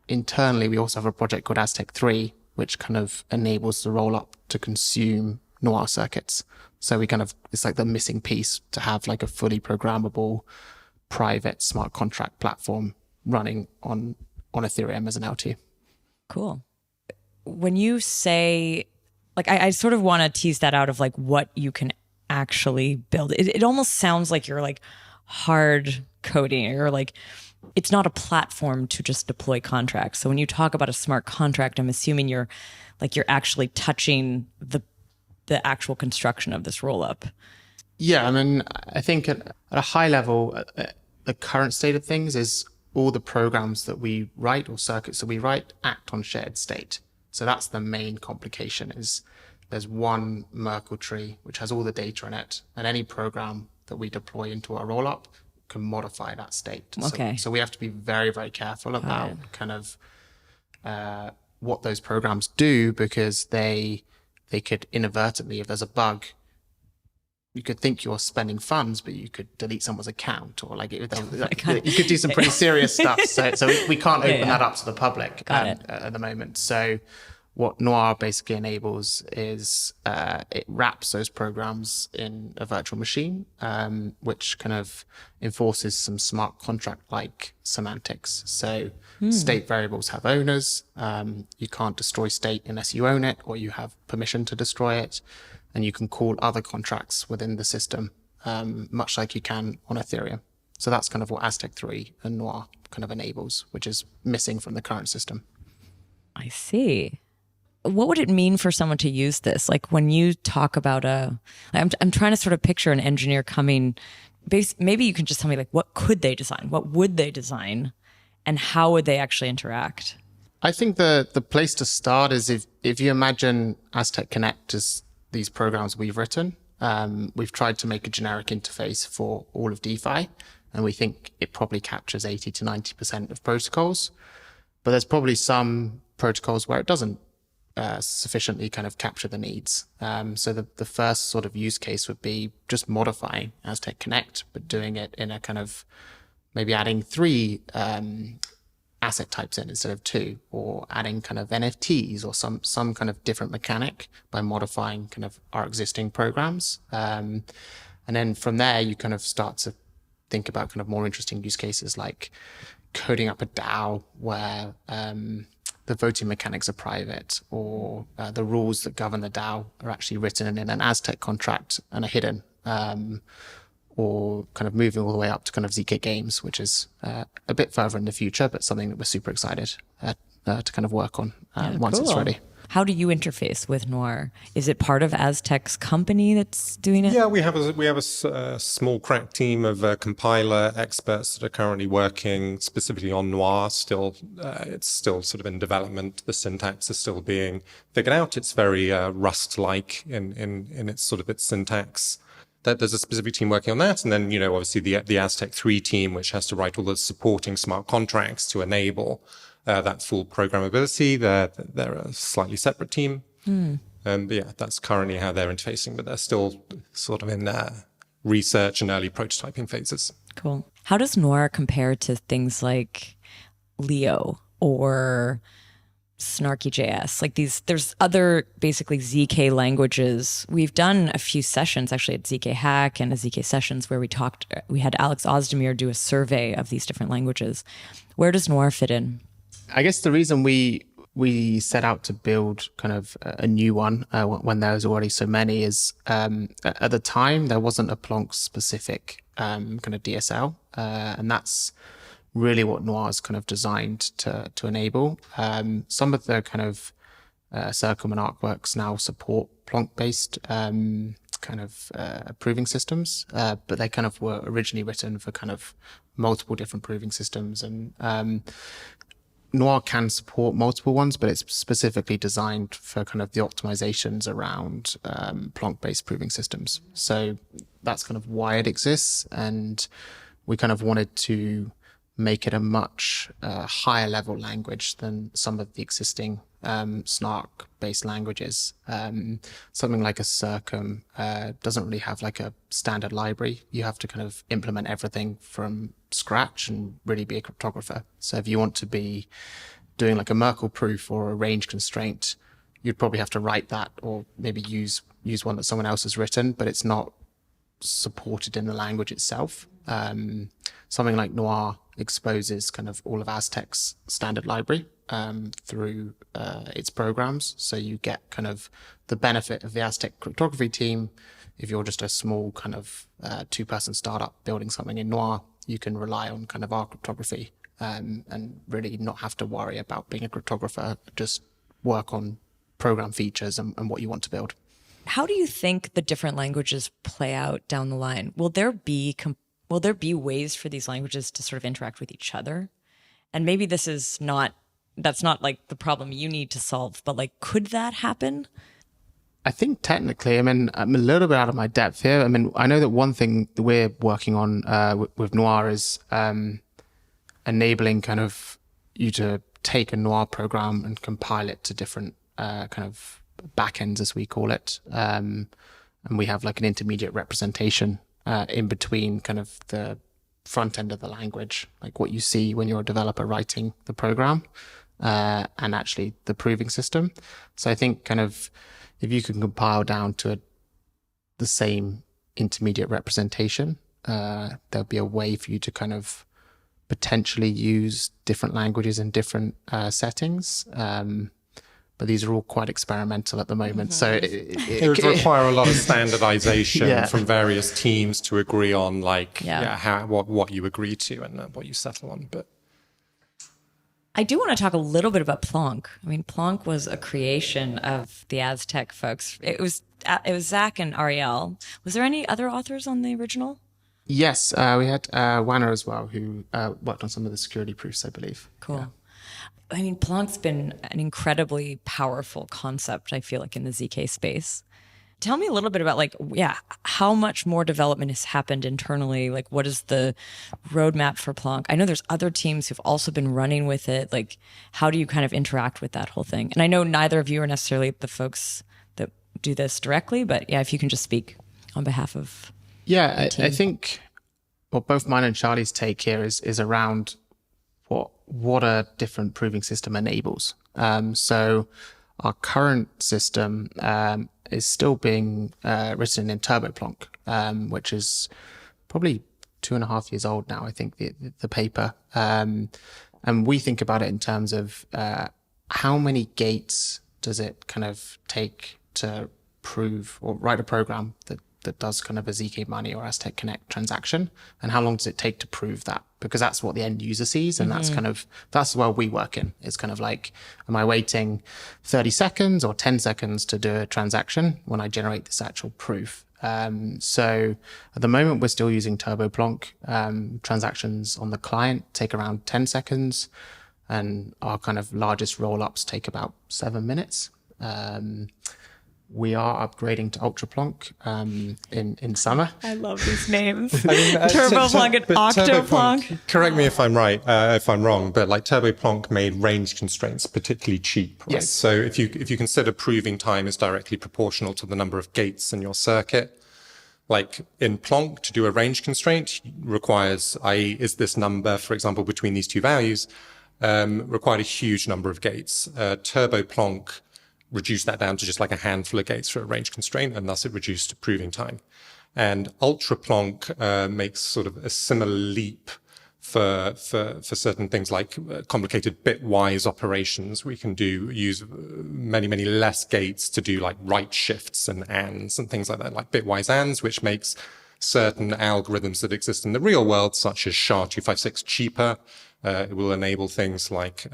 Internally, we also have a project called Aztec 3, which kind of enables the roll-up to consume Noir circuits. So it's like the missing piece to have like a fully programmable private smart contract platform running on Ethereum as an L2. Cool. When you say, like, I sort of want to tease that out of like what you can actually build. It almost sounds like you're like hard coding, or like it's not a platform to just deploy contracts. So when you talk about a smart contract, I'm assuming you're actually touching the actual construction of this rollup. Yeah, I mean, I think at a high level, the current state of things is all the programs that we write or circuits that we write act on shared state. So that's the main complication, is there's one Merkle tree which has all the data in it, and any program that we deploy into our rollup can modify that state. Okay. So we have to be very, very careful about kind of what those programs do, because they could inadvertently, if there's a bug, you could think you're spending funds, but you could delete someone's account, or you could do some pretty serious stuff. So we can't open that up to the public at the moment. So what Noir basically enables is it wraps those programs in a virtual machine, which kind of enforces some smart contract-like semantics. So state variables have owners. You can't destroy state unless you own it or you have permission to destroy it. And you can call other contracts within the system, much like you can on Ethereum. So that's kind of what Aztec 3 and Noir kind of enables, which is missing from the current system. I see. What would it mean for someone to use this? Like when you talk about I'm trying to sort of picture an engineer coming, maybe you can just tell me like, what could they design? What would they design? And how would they actually interact? I think the place to start is if you imagine Aztec Connect as these programs we've written. We've tried to make a generic interface for all of DeFi, and we think it probably captures 80 to 90% of protocols. But there's probably some protocols where it doesn't sufficiently kind of capture the needs. So the first sort of use case would be just modifying Aztec Connect, but doing it in a kind of maybe adding 3 asset types in instead of 2, or adding kind of NFTs or some kind of different mechanic by modifying kind of our existing programs. And then from there, you kind of start to think about kind of more interesting use cases like coding up a DAO where the voting mechanics are private, or the rules that govern the DAO are actually written in an Aztec contract and are hidden. Or kind of moving all the way up to kind of zk games, which is a bit further in the future, but something that we're super excited to kind of work on once it's ready. How do you interface with Noir? Is it part of Aztec's company that's doing it? Yeah, we have a small crack team of compiler experts that are currently working specifically on Noir. Still, it's still sort of in development. The syntax is still being figured out. It's very Rust-like in its sort of its syntax. That there's a specific team working on that. And then, obviously the Aztec 3 team, which has to write all the supporting smart contracts to enable that full programmability. They're a slightly separate team. But yeah, that's currently how they're interfacing, but they're still sort of in research and early prototyping phases. Cool. How does Noir compare to things like Leo or Snarky.js? Like there's other basically ZK languages. We've done a few sessions actually at ZK Hack and a ZK Sessions where we had Alex Ozdemir do a survey of these different languages. Where does Noir fit in? I guess the reason we set out to build kind of a new one when there was already so many is at the time there wasn't a Plonk specific kind of DSL, and that's really what Noir is kind of designed to enable. Some of the kind of Circum and Arcworks now support Plonk-based kind of proving systems, but they kind of were originally written for kind of multiple different proving systems. And Noir can support multiple ones, but it's specifically designed for kind of the optimizations around Plonk-based proving systems. So that's kind of why it exists. And we kind of wanted to make it a much higher level language than some of the existing SNARK based languages. Something like a Circum doesn't really have like a standard library. You have to kind of implement everything from scratch and really be a cryptographer. So if you want to be doing like a Merkle proof or a range constraint, you'd probably have to write that, or maybe use one that someone else has written, but it's not supported in the language itself. Something like Noir exposes kind of all of Aztec's standard library through its programs. So you get kind of the benefit of the Aztec cryptography team. If you're just a small kind of 2-person startup building something in Noir, you can rely on kind of our cryptography and really not have to worry about being a cryptographer, just work on program features and what you want to build. How do you think the different languages play out down the line? Will there be ways for these languages to sort of interact with each other? And maybe that's not like the problem you need to solve, but like, could that happen? I think technically, I mean, I'm a little bit out of my depth here. I mean, I know that one thing that we're working on with Noir is enabling kind of you to take a Noir program and compile it to different kind of backends, as we call it. And we have like an intermediate representation in between kind of the front end of the language, like what you see when you're a developer writing the program, and actually the proving system. So I think kind of if you can compile down to the same intermediate representation, there'll be a way for you to kind of potentially use different languages in different settings. But these are all quite experimental at the moment. So it would require a lot of standardization from various teams to agree on what you agree to and what you settle on. But I do want to talk a little bit about Plonk. I mean, Plonk was a creation of the Aztec folks. It was Zach and Ariel. Was there any other authors on the original? Yes, we had Wanner as well, who worked on some of the security proofs, I believe. Cool. Yeah. I mean, Plonk's been an incredibly powerful concept, I feel like, in the ZK space. Tell me a little bit about how much more development has happened internally? Like, what is the roadmap for Plonk? I know there's other teams who've also been running with it. Like, how do you kind of interact with that whole thing? And I know neither of you are necessarily the folks that do this directly, but yeah, if you can just speak on behalf of I think both mine and Charlie's take here is around what a different proving system enables. So our current system is still being written in TurboPlonk, which is probably 2.5 years old now, I think, the paper. And we think about it in terms of how many gates does it kind of take to prove or write a program that does kind of a zk.money or Aztec Connect transaction, and how long does it take to prove that? Because that's what the end user sees, and that's where we work in. It's kind of like, am I waiting 30 seconds or 10 seconds to do a transaction when I generate this actual proof? So at the moment, we're still using TurboPlonk. Transactions on the client take around 10 seconds, and our kind of largest roll-ups take about 7 minutes. We are upgrading to UltraPlonk in summer. I love these names. TurboPlonk and OctoPlonk. Correct me if I'm right, if I'm wrong, but like TurboPlonk made range constraints particularly cheap, right? Yes. So if you consider proving time is directly proportional to the number of gates in your circuit, like in Plonk, to do a range constraint requires, i.e., is this number, for example, between these two values, required a huge number of gates. TurboPlonk reduce that down to just like a handful of gates for a range constraint, and thus it reduced proving time. And UltraPlonk makes sort of a similar leap for certain things like complicated bitwise operations. We can use many less gates to do like right shifts and ands and things like that, like bitwise ands, which makes certain algorithms that exist in the real world, such as SHA-256, cheaper. It will enable things like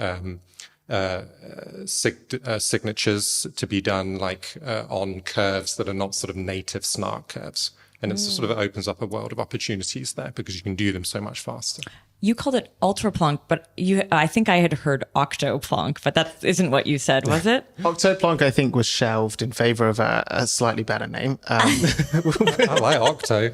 signatures to be done like on curves that are not sort of native SNARK curves. And it sort of opens up a world of opportunities there because you can do them so much faster. You called it ultra Plonk, but I think I had heard octo Plonk, but that isn't what you said, was it? Octo Plonk, I think, was shelved in favor of a slightly better name. I like Octo.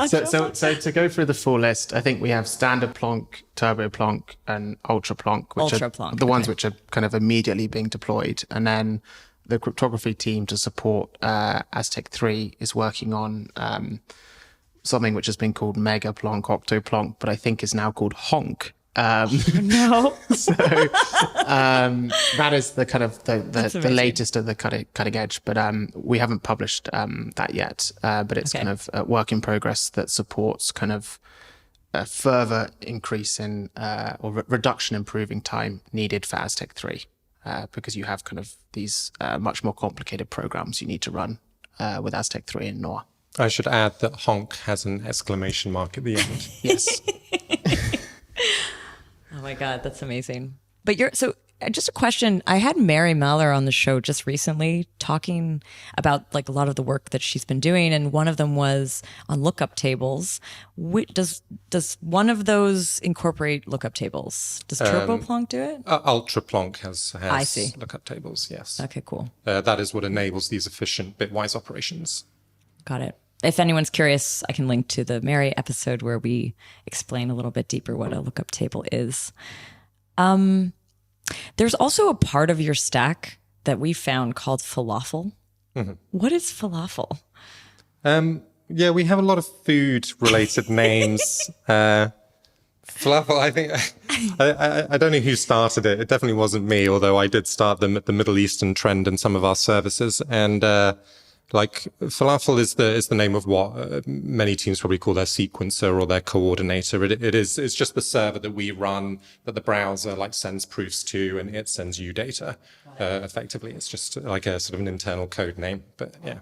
So to go through the full list, I think we have standard Plonk, turbo Plonk, and ultra Plonk, which Ultra are Plonk, the ones okay. which are kind of immediately being deployed. And then the cryptography team to support Aztec 3 is working on something which has been called Mega Plonk, Octo Plonk, but I think is now called Honk. No. So that is the kind of the latest of the cutting edge, but we haven't published that yet. But it's kind of a work in progress that supports kind of a further increase in or reduction in proving time needed for Aztec 3, because you have kind of these much more complicated programs you need to run with Aztec 3 and Noir. I should add that honk has an exclamation mark at the end. Yes. Oh my God, that's amazing. But just a question. I had Mary Meller on the show just recently talking about like a lot of the work that she's been doing. And one of them was on lookup tables. Does one of those incorporate lookup tables? Does Turbo Plonk do it? Ultra Plonk has I see. lookup tables, yes. Okay, cool. That is what enables these efficient bitwise operations. Got it. If anyone's curious, I can link to the Mary episode where we explain a little bit deeper what a lookup table is. There's also a part of your stack that we found called falafel. Mm-hmm. What is falafel? Yeah, we have a lot of food-related names. Falafel, I think, I don't know who started it. It definitely wasn't me, although I did start the Middle Eastern trend in some of our services. And like falafel is the name of what many teams probably call their sequencer or their coordinator. It's just the server that we run, that the browser like sends proofs to, and it sends you data. Effectively, it's just like a sort of an internal code name. But yeah.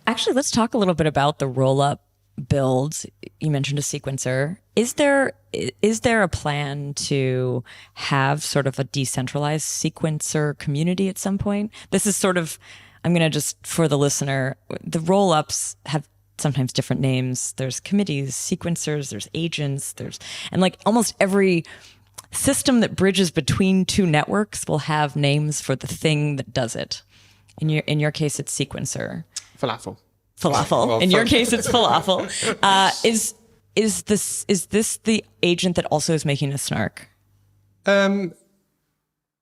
Actually, let's talk a little bit about the roll-up build. You mentioned a sequencer. Is there a plan to have sort of a decentralized sequencer community at some point? This is sort of, I'm going to just, for the listener, the roll-ups have sometimes different names. There's committees, sequencers, there's agents, and like almost every system that bridges between two networks will have names for the thing that does it. In your case, it's sequencer. Falafel. Well, in your case, it's falafel. Is this the agent that also is making a SNARK?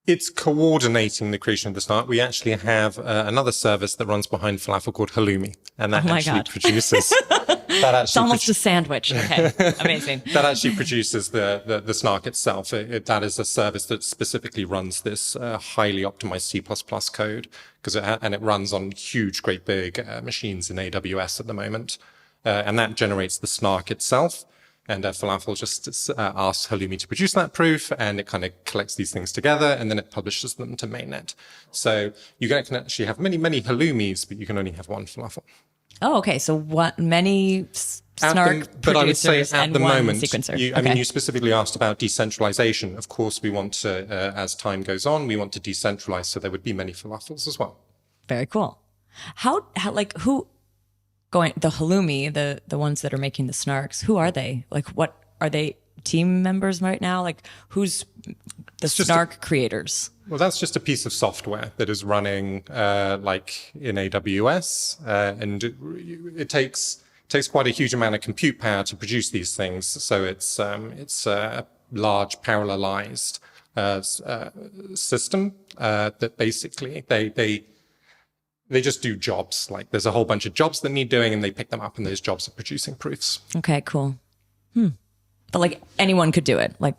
It's coordinating the creation of the SNARK. We actually have another service that runs behind Falafel called Halloumi, and that produces. It's almost a sandwich. Okay, amazing. That actually produces the SNARK itself. That is a service that specifically runs this highly optimized C++ code, and it runs on huge, great big machines in AWS at the moment, and that generates the SNARK itself. And Falafel just asks Halloumi to produce that proof, and it kind of collects these things together, and then it publishes them to mainnet. So you can actually have many, many Halloumis, but you can only have one Falafel. Oh, okay. So many SNARK but I would say producers at and the one moment, sequencer. I mean, you specifically asked about decentralization. Of course, we want to, as time goes on, we want to decentralize, so there would be many Falafels as well. Very cool. How who... the Halloumi, the ones that are making the SNARKs, who are they? Like, what are they, team members right now? Like, who's the SNARK creators? Well, that's just a piece of software that is running like in AWS, and it takes quite a huge amount of compute power to produce these things. So it's a large parallelized system that basically they just do jobs. Like there's a whole bunch of jobs that need doing, and they pick them up, and those jobs are producing proofs. Okay, cool. But like anyone could do it. Like,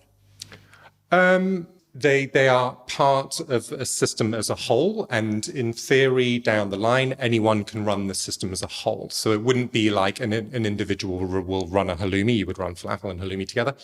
they are part of a system as a whole, and in theory, down the line, anyone can run the system as a whole. So it wouldn't be like an individual will run a Halloumi. You would run Falafel and Halloumi together.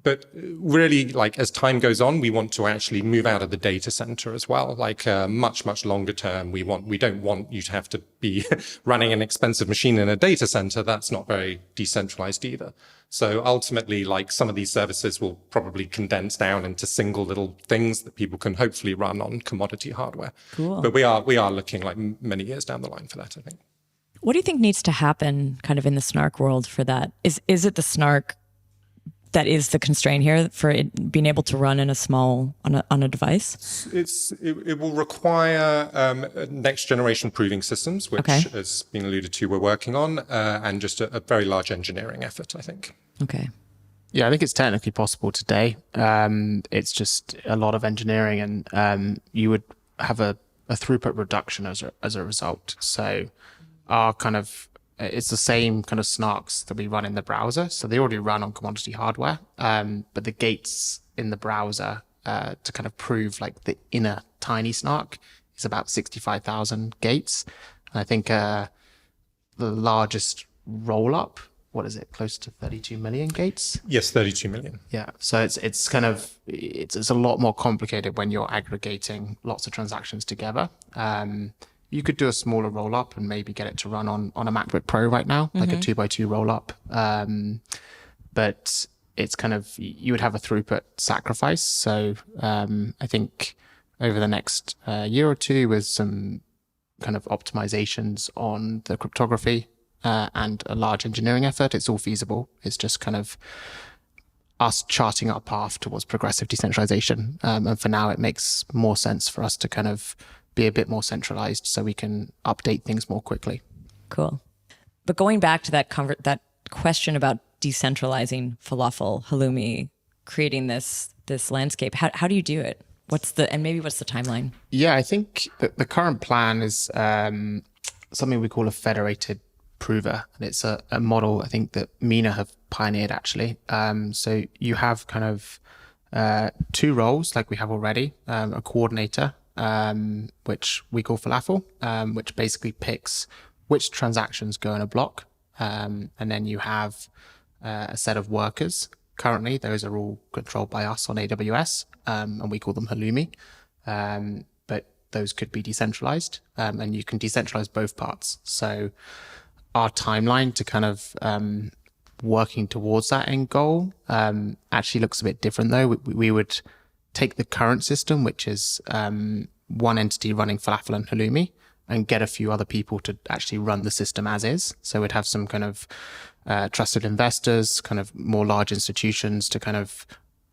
But really, like as time goes on, we want to actually move out of the data center as well. Like much, much longer term, we don't want you to have to be running an expensive machine in a data center. That's not very decentralized either. So ultimately, like some of these services will probably condense down into single little things that people can hopefully run on commodity hardware. Cool. But we are looking like many years down the line for that, I think. What do you think needs to happen kind of in the SNARK world for that? Is it the SNARK that is the constraint here for it being able to run in a small on a device? It will require next generation proving systems, which has been alluded to, we're working on, and just a very large engineering effort, I think. Okay. Yeah, I think it's technically possible today. It's just a lot of engineering, and you would have a throughput reduction as a result. So our kind of, it's the same kind of SNARKs that we run in the browser. So they already run on commodity hardware, but the gates in the browser to kind of prove like the inner tiny SNARK is about 65,000 gates. And I think the largest roll up, what is it, close to 32 million gates? Yes, 32 million. Yeah. So it's kind of, it's a lot more complicated when you're aggregating lots of transactions together. You could do a smaller roll up and maybe get it to run on a MacBook Pro right now, like a 2x2 roll up. But it's kind of, you would have a throughput sacrifice. So I think over the next year or two, with some kind of optimizations on the cryptography and a large engineering effort, it's all feasible. It's just kind of us charting our path towards progressive decentralization. And for now, it makes more sense for us to kind of be a bit more centralized so we can update things more quickly. Cool. But going back to that question about decentralizing falafel, halloumi, creating this landscape, how do you do it? What's the timeline? Yeah, I think that the current plan is something we call a federated prover. And it's a model I think that Mina have pioneered actually. So you have kind of two roles like we have already, a coordinator, which we call falafel, which basically picks which transactions go in a block. And then you have a set of workers. Currently, those are all controlled by us on AWS, and we call them halloumi. But those could be decentralized, and you can decentralize both parts. So our timeline to kind of working towards that end goal actually looks a bit different, though. We would take the current system, which is one entity running falafel and halloumi, and get a few other people to actually run the system as is. So we'd have some kind of trusted investors, kind of more large institutions to kind of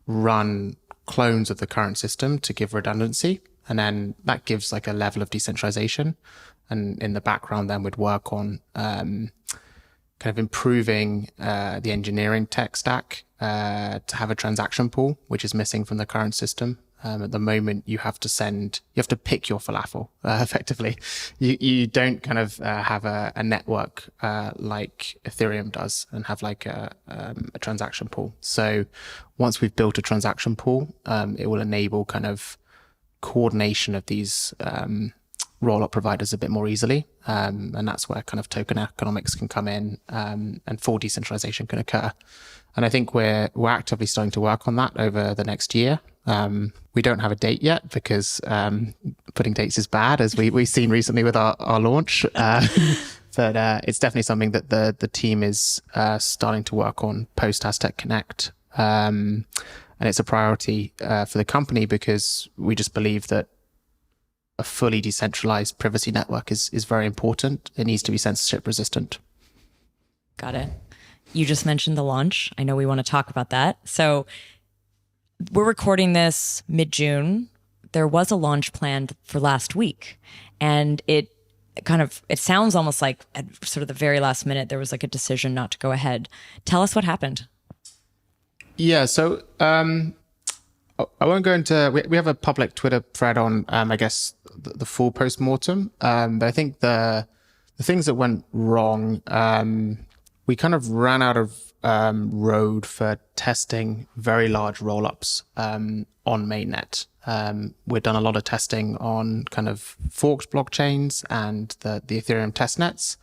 run clones of the current system to give redundancy. And then that gives like a level of decentralization. And in the background, then we'd work on kind of improving the engineering tech stack to have a transaction pool, which is missing from the current system. At the moment, you have to pick your falafel effectively. You don't kind of have a network like Ethereum does and have like a transaction pool. So once we've built a transaction pool, it will enable kind of coordination of these roll-up providers a bit more easily. And that's where kind of token economics can come in and full decentralization can occur. And I think we're actively starting to work on that over the next year. We don't have a date yet because putting dates is bad, as we've seen recently with our launch. But it's definitely something that the team is starting to work on post Aztec Connect. And it's a priority for the company because we just believe that a fully decentralized privacy network is very important. It needs to be censorship resistant. Got it. You just mentioned the launch. I know we want to talk about that. So we're recording this mid-June. There was a launch planned for last week, and it sounds almost like at sort of the very last minute, there was like a decision not to go ahead. Tell us what happened. Yeah. So, I won't go into, we have a public Twitter thread on, I guess the full postmortem. But I think the things that went wrong, we kind of ran out of road for testing very large rollups on mainnet. We've done a lot of testing on kind of forked blockchains and the Ethereum testnets,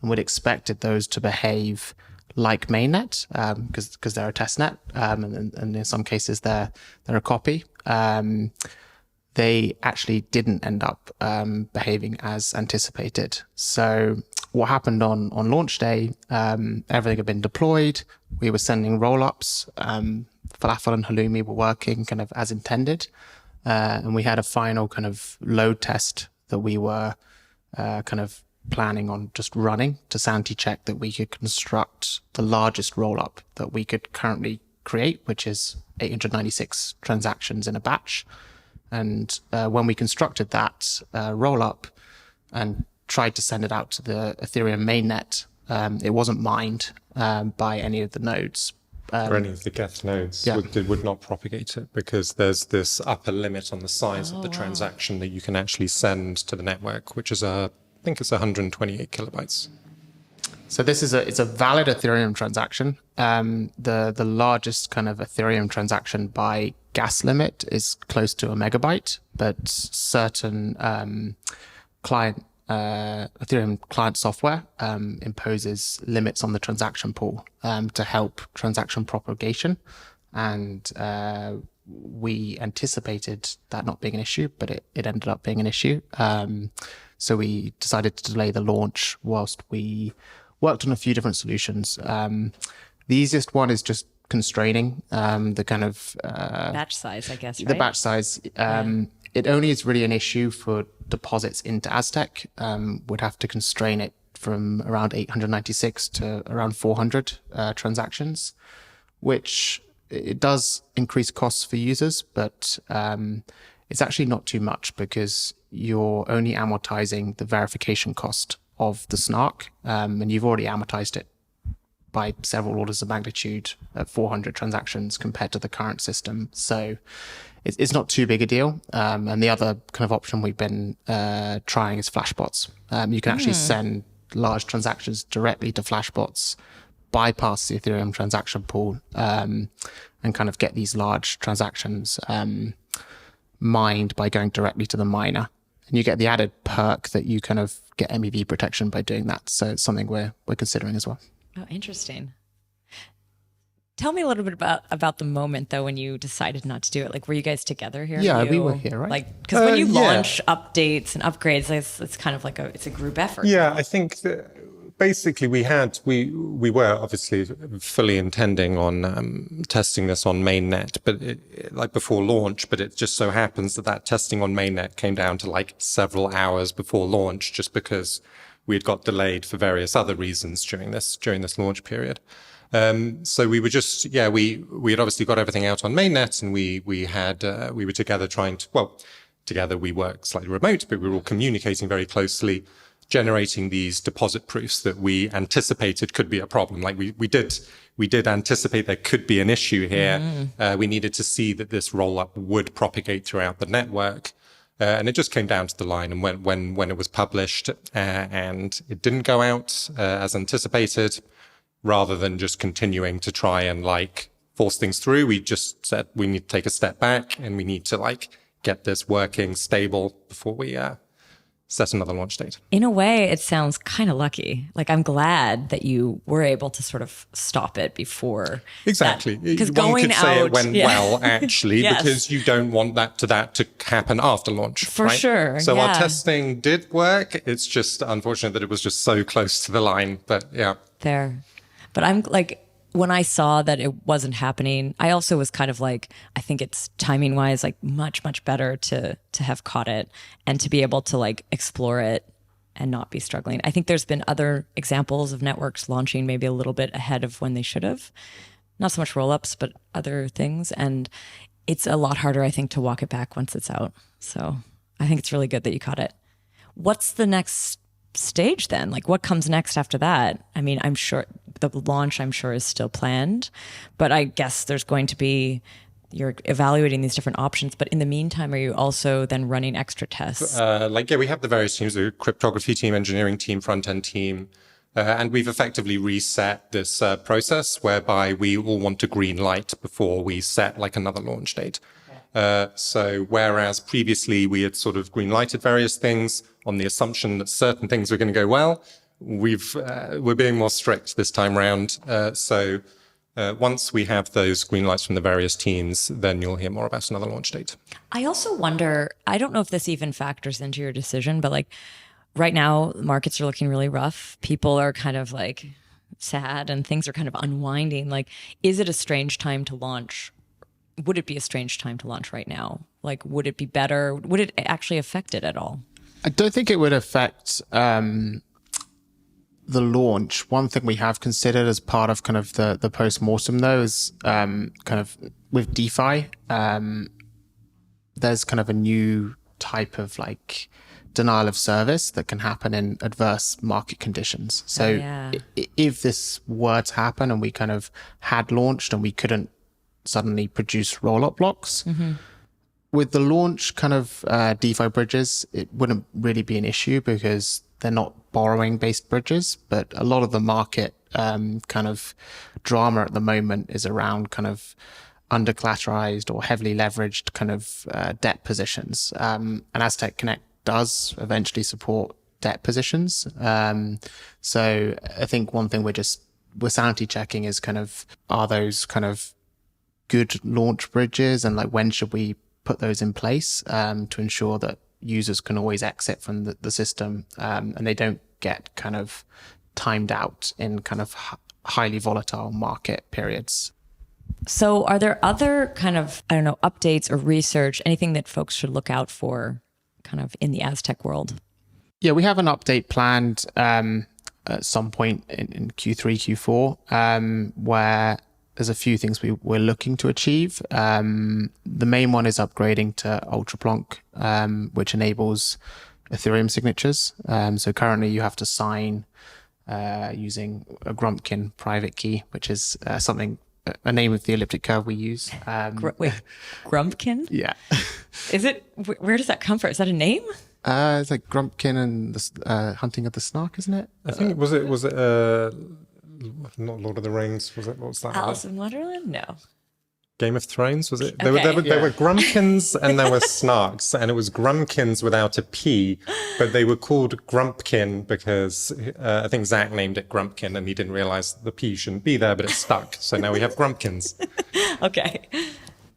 and we'd expected those to behave like mainnet because they're a testnet, and in some cases they're a copy. They actually didn't end up behaving as anticipated. So what happened on launch day, everything had been deployed. We were sending rollups. Falafel and halloumi were working kind of as intended. And we had a final kind of load test that we were kind of planning on just running to sanity check that we could construct the largest rollup that we could currently create, which is 896 transactions in a batch. And when we constructed that rollup and tried to send it out to the Ethereum mainnet, it wasn't mined by any of the nodes. Or any of the Geth nodes would not propagate it, because there's this upper limit on the size of the transaction that you can actually send to the network, which is I think it's 128 kilobytes. So this is it's a valid Ethereum transaction. The largest kind of Ethereum transaction by gas limit is close to a megabyte, but certain Ethereum client software imposes limits on the transaction pool to help transaction propagation. And we anticipated that not being an issue, but it ended up being an issue. So we decided to delay the launch whilst we worked on a few different solutions. The easiest one is just constraining the kind of batch size, I guess, right? The batch size. It only is really an issue for deposits into Aztec. Would have to constrain it from around 896 to around 400 transactions, which it does increase costs for users, but it's actually not too much, because you're only amortizing the verification cost of the SNARK, and you've already amortized it by several orders of magnitude at 400 transactions compared to the current system. So it's not too big a deal. And the other kind of option we've been trying is flashbots. You can actually send large transactions directly to flashbots, bypass the Ethereum transaction pool, and kind of get these large transactions mined by going directly to the miner. And you get the added perk that you kind of get MEV protection by doing that. So it's something we're considering as well. Oh, interesting. Tell me a little bit about the moment, though, when you decided not to do it. Like, were you guys together here? Yeah, we were here, right? Like, because when you launch updates and upgrades, it's kind of like it's a group effort. Yeah, I think that basically we were obviously fully intending on testing this on mainnet, but like before launch. But it just so happens that testing on mainnet came down to like several hours before launch, just because we had got delayed for various other reasons during this launch period. So we were just, we had obviously got everything out on mainnet, and we were together together we work slightly remote, but we were all communicating very closely, generating these deposit proofs that we anticipated could be a problem. Like we did anticipate there could be an issue here. We needed to see that this rollup would propagate throughout the network. And it just came down to the line, and when it was published, and it didn't go out as anticipated, rather than just continuing to try and like force things through, we just said we need to take a step back, and we need to like get this working stable before we set another launch date. In a way, it sounds kind of lucky. Like, I'm glad that you were able to sort of stop it before. Exactly. Because one could say it went well, actually, Yes. because you don't want that to happen after launch. For right? sure, So our yeah. testing did work. It's just unfortunate that it was just so close to the line. But yeah. There. But I'm like, when I saw that it wasn't happening, I also was kind of like, I think it's timing wise, like much, much better to have caught it and to be able to like explore it and not be struggling. I think there's been other examples of networks launching maybe a little bit ahead of when they should have. Not so much roll-ups, but other things. And it's a lot harder, I think, to walk it back once it's out. So I think it's really good that you caught it. What's the next stage then? Like, what comes next after that? I mean, I'm sure the launch, is still planned, but I guess there's going to be, you're evaluating these different options, but in the meantime, are you also then running extra tests? We have the various teams, the cryptography team, engineering team, front-end team, and we've effectively reset this process whereby we all want to green light before we set like another launch date. So whereas previously we had sort of green lighted various things on the assumption that certain things were going to go well, we're being more strict this time round. So once we have those green lights from the various teams, then you'll hear more about another launch date. I also wonder, I don't know if this even factors into your decision, but like right now, markets are looking really rough. People are kind of like sad and things are kind of unwinding. Like, is it a strange time to launch? Would it be a strange time to launch right now? Like, would it be better? Would it actually affect it at all? I don't think it would affect the launch, one thing we have considered as part of kind of the postmortem though is kind of with DeFi, there's kind of a new type of like denial of service that can happen in adverse market conditions. So if this were to happen and we kind of had launched and we couldn't suddenly produce roll-up blocks, with the launch kind of DeFi bridges, it wouldn't really be an issue because they're not borrowing based bridges, but a lot of the market kind of drama at the moment is around kind of under collateralized or heavily leveraged kind of debt positions. And Aztec Connect does eventually support debt positions. So I think one thing we're sanity checking is kind of, are those kind of good launch bridges, and like when should we put those in place to ensure that users can always exit from the system and they don't get kind of timed out in kind of highly volatile market periods. So are there other kind of, I don't know, updates or research, anything that folks should look out for kind of in the Aztec world? Yeah, we have an update planned at some point in Q3, Q4, where there's a few things we're looking to achieve. The main one is upgrading to Plonk, which enables Ethereum signatures. So currently you have to sign using a Grumpkin private key, which is a name of the elliptic curve we use. Wait, Grumpkin? Yeah. Is it, where does that come from? Is that a name? It's like Grumpkin and the hunting of the SNARK, isn't it? I think was it not Lord of the Rings? What was that? Alice in Wonderland? No. Game of Thrones, was it? Okay. There were Grumpkins and there were Snarks, and it was Grumpkins without a P, but they were called Grumpkin because I think Zach named it Grumpkin and he didn't realize the P shouldn't be there, but it stuck. So now we have Grumpkins. Okay.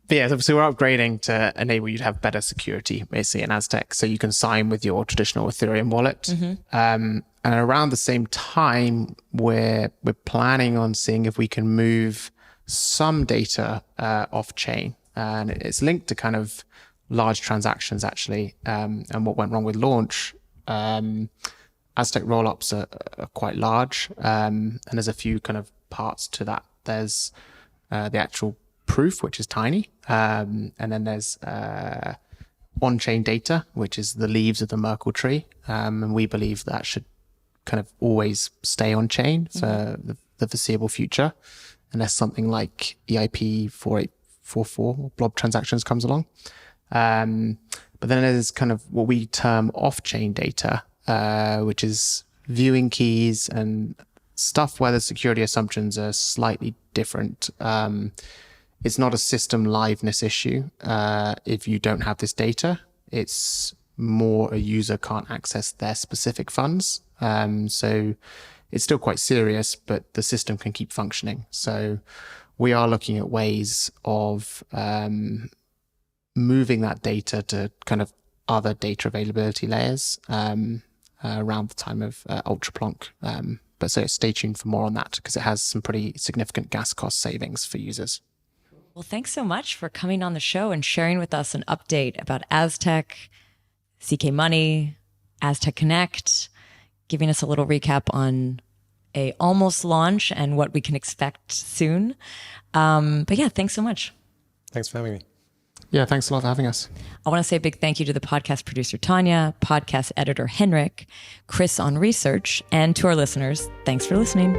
But yeah, so we're upgrading to enable you to have better security, basically, in Aztec. So you can sign with your traditional Ethereum wallet. And around the same time, we're planning on seeing if we can move some data off chain, and it's linked to kind of large transactions actually. And what went wrong with launch, Aztec rollups are quite large, and there's a few kind of parts to that. There's the actual proof, which is tiny, and then there's on-chain data, which is the leaves of the Merkle tree, and we believe that should kind of always stay on chain for the foreseeable future, unless something like EIP 4844 or blob transactions comes along. But then there's kind of what we term off-chain data, which is viewing keys and stuff where the security assumptions are slightly different. It's not a system liveness issue. If you don't have this data, it's more a user can't access their specific funds. So it's still quite serious, but the system can keep functioning. So we are looking at ways of moving that data to kind of other data availability layers around the time of Plonk. But so stay tuned for more on that because it has some pretty significant gas cost savings for users. Well, thanks so much for coming on the show and sharing with us an update about Aztec, zk.money, Aztec Connect, giving us a little recap on a almost launch and what we can expect soon. But yeah, thanks so much. Thanks for having me. Yeah, thanks a lot for having us. I want to say a big thank you to the podcast producer, Tanya, podcast editor, Henrik, Chris on research, and to our listeners. Thanks for listening.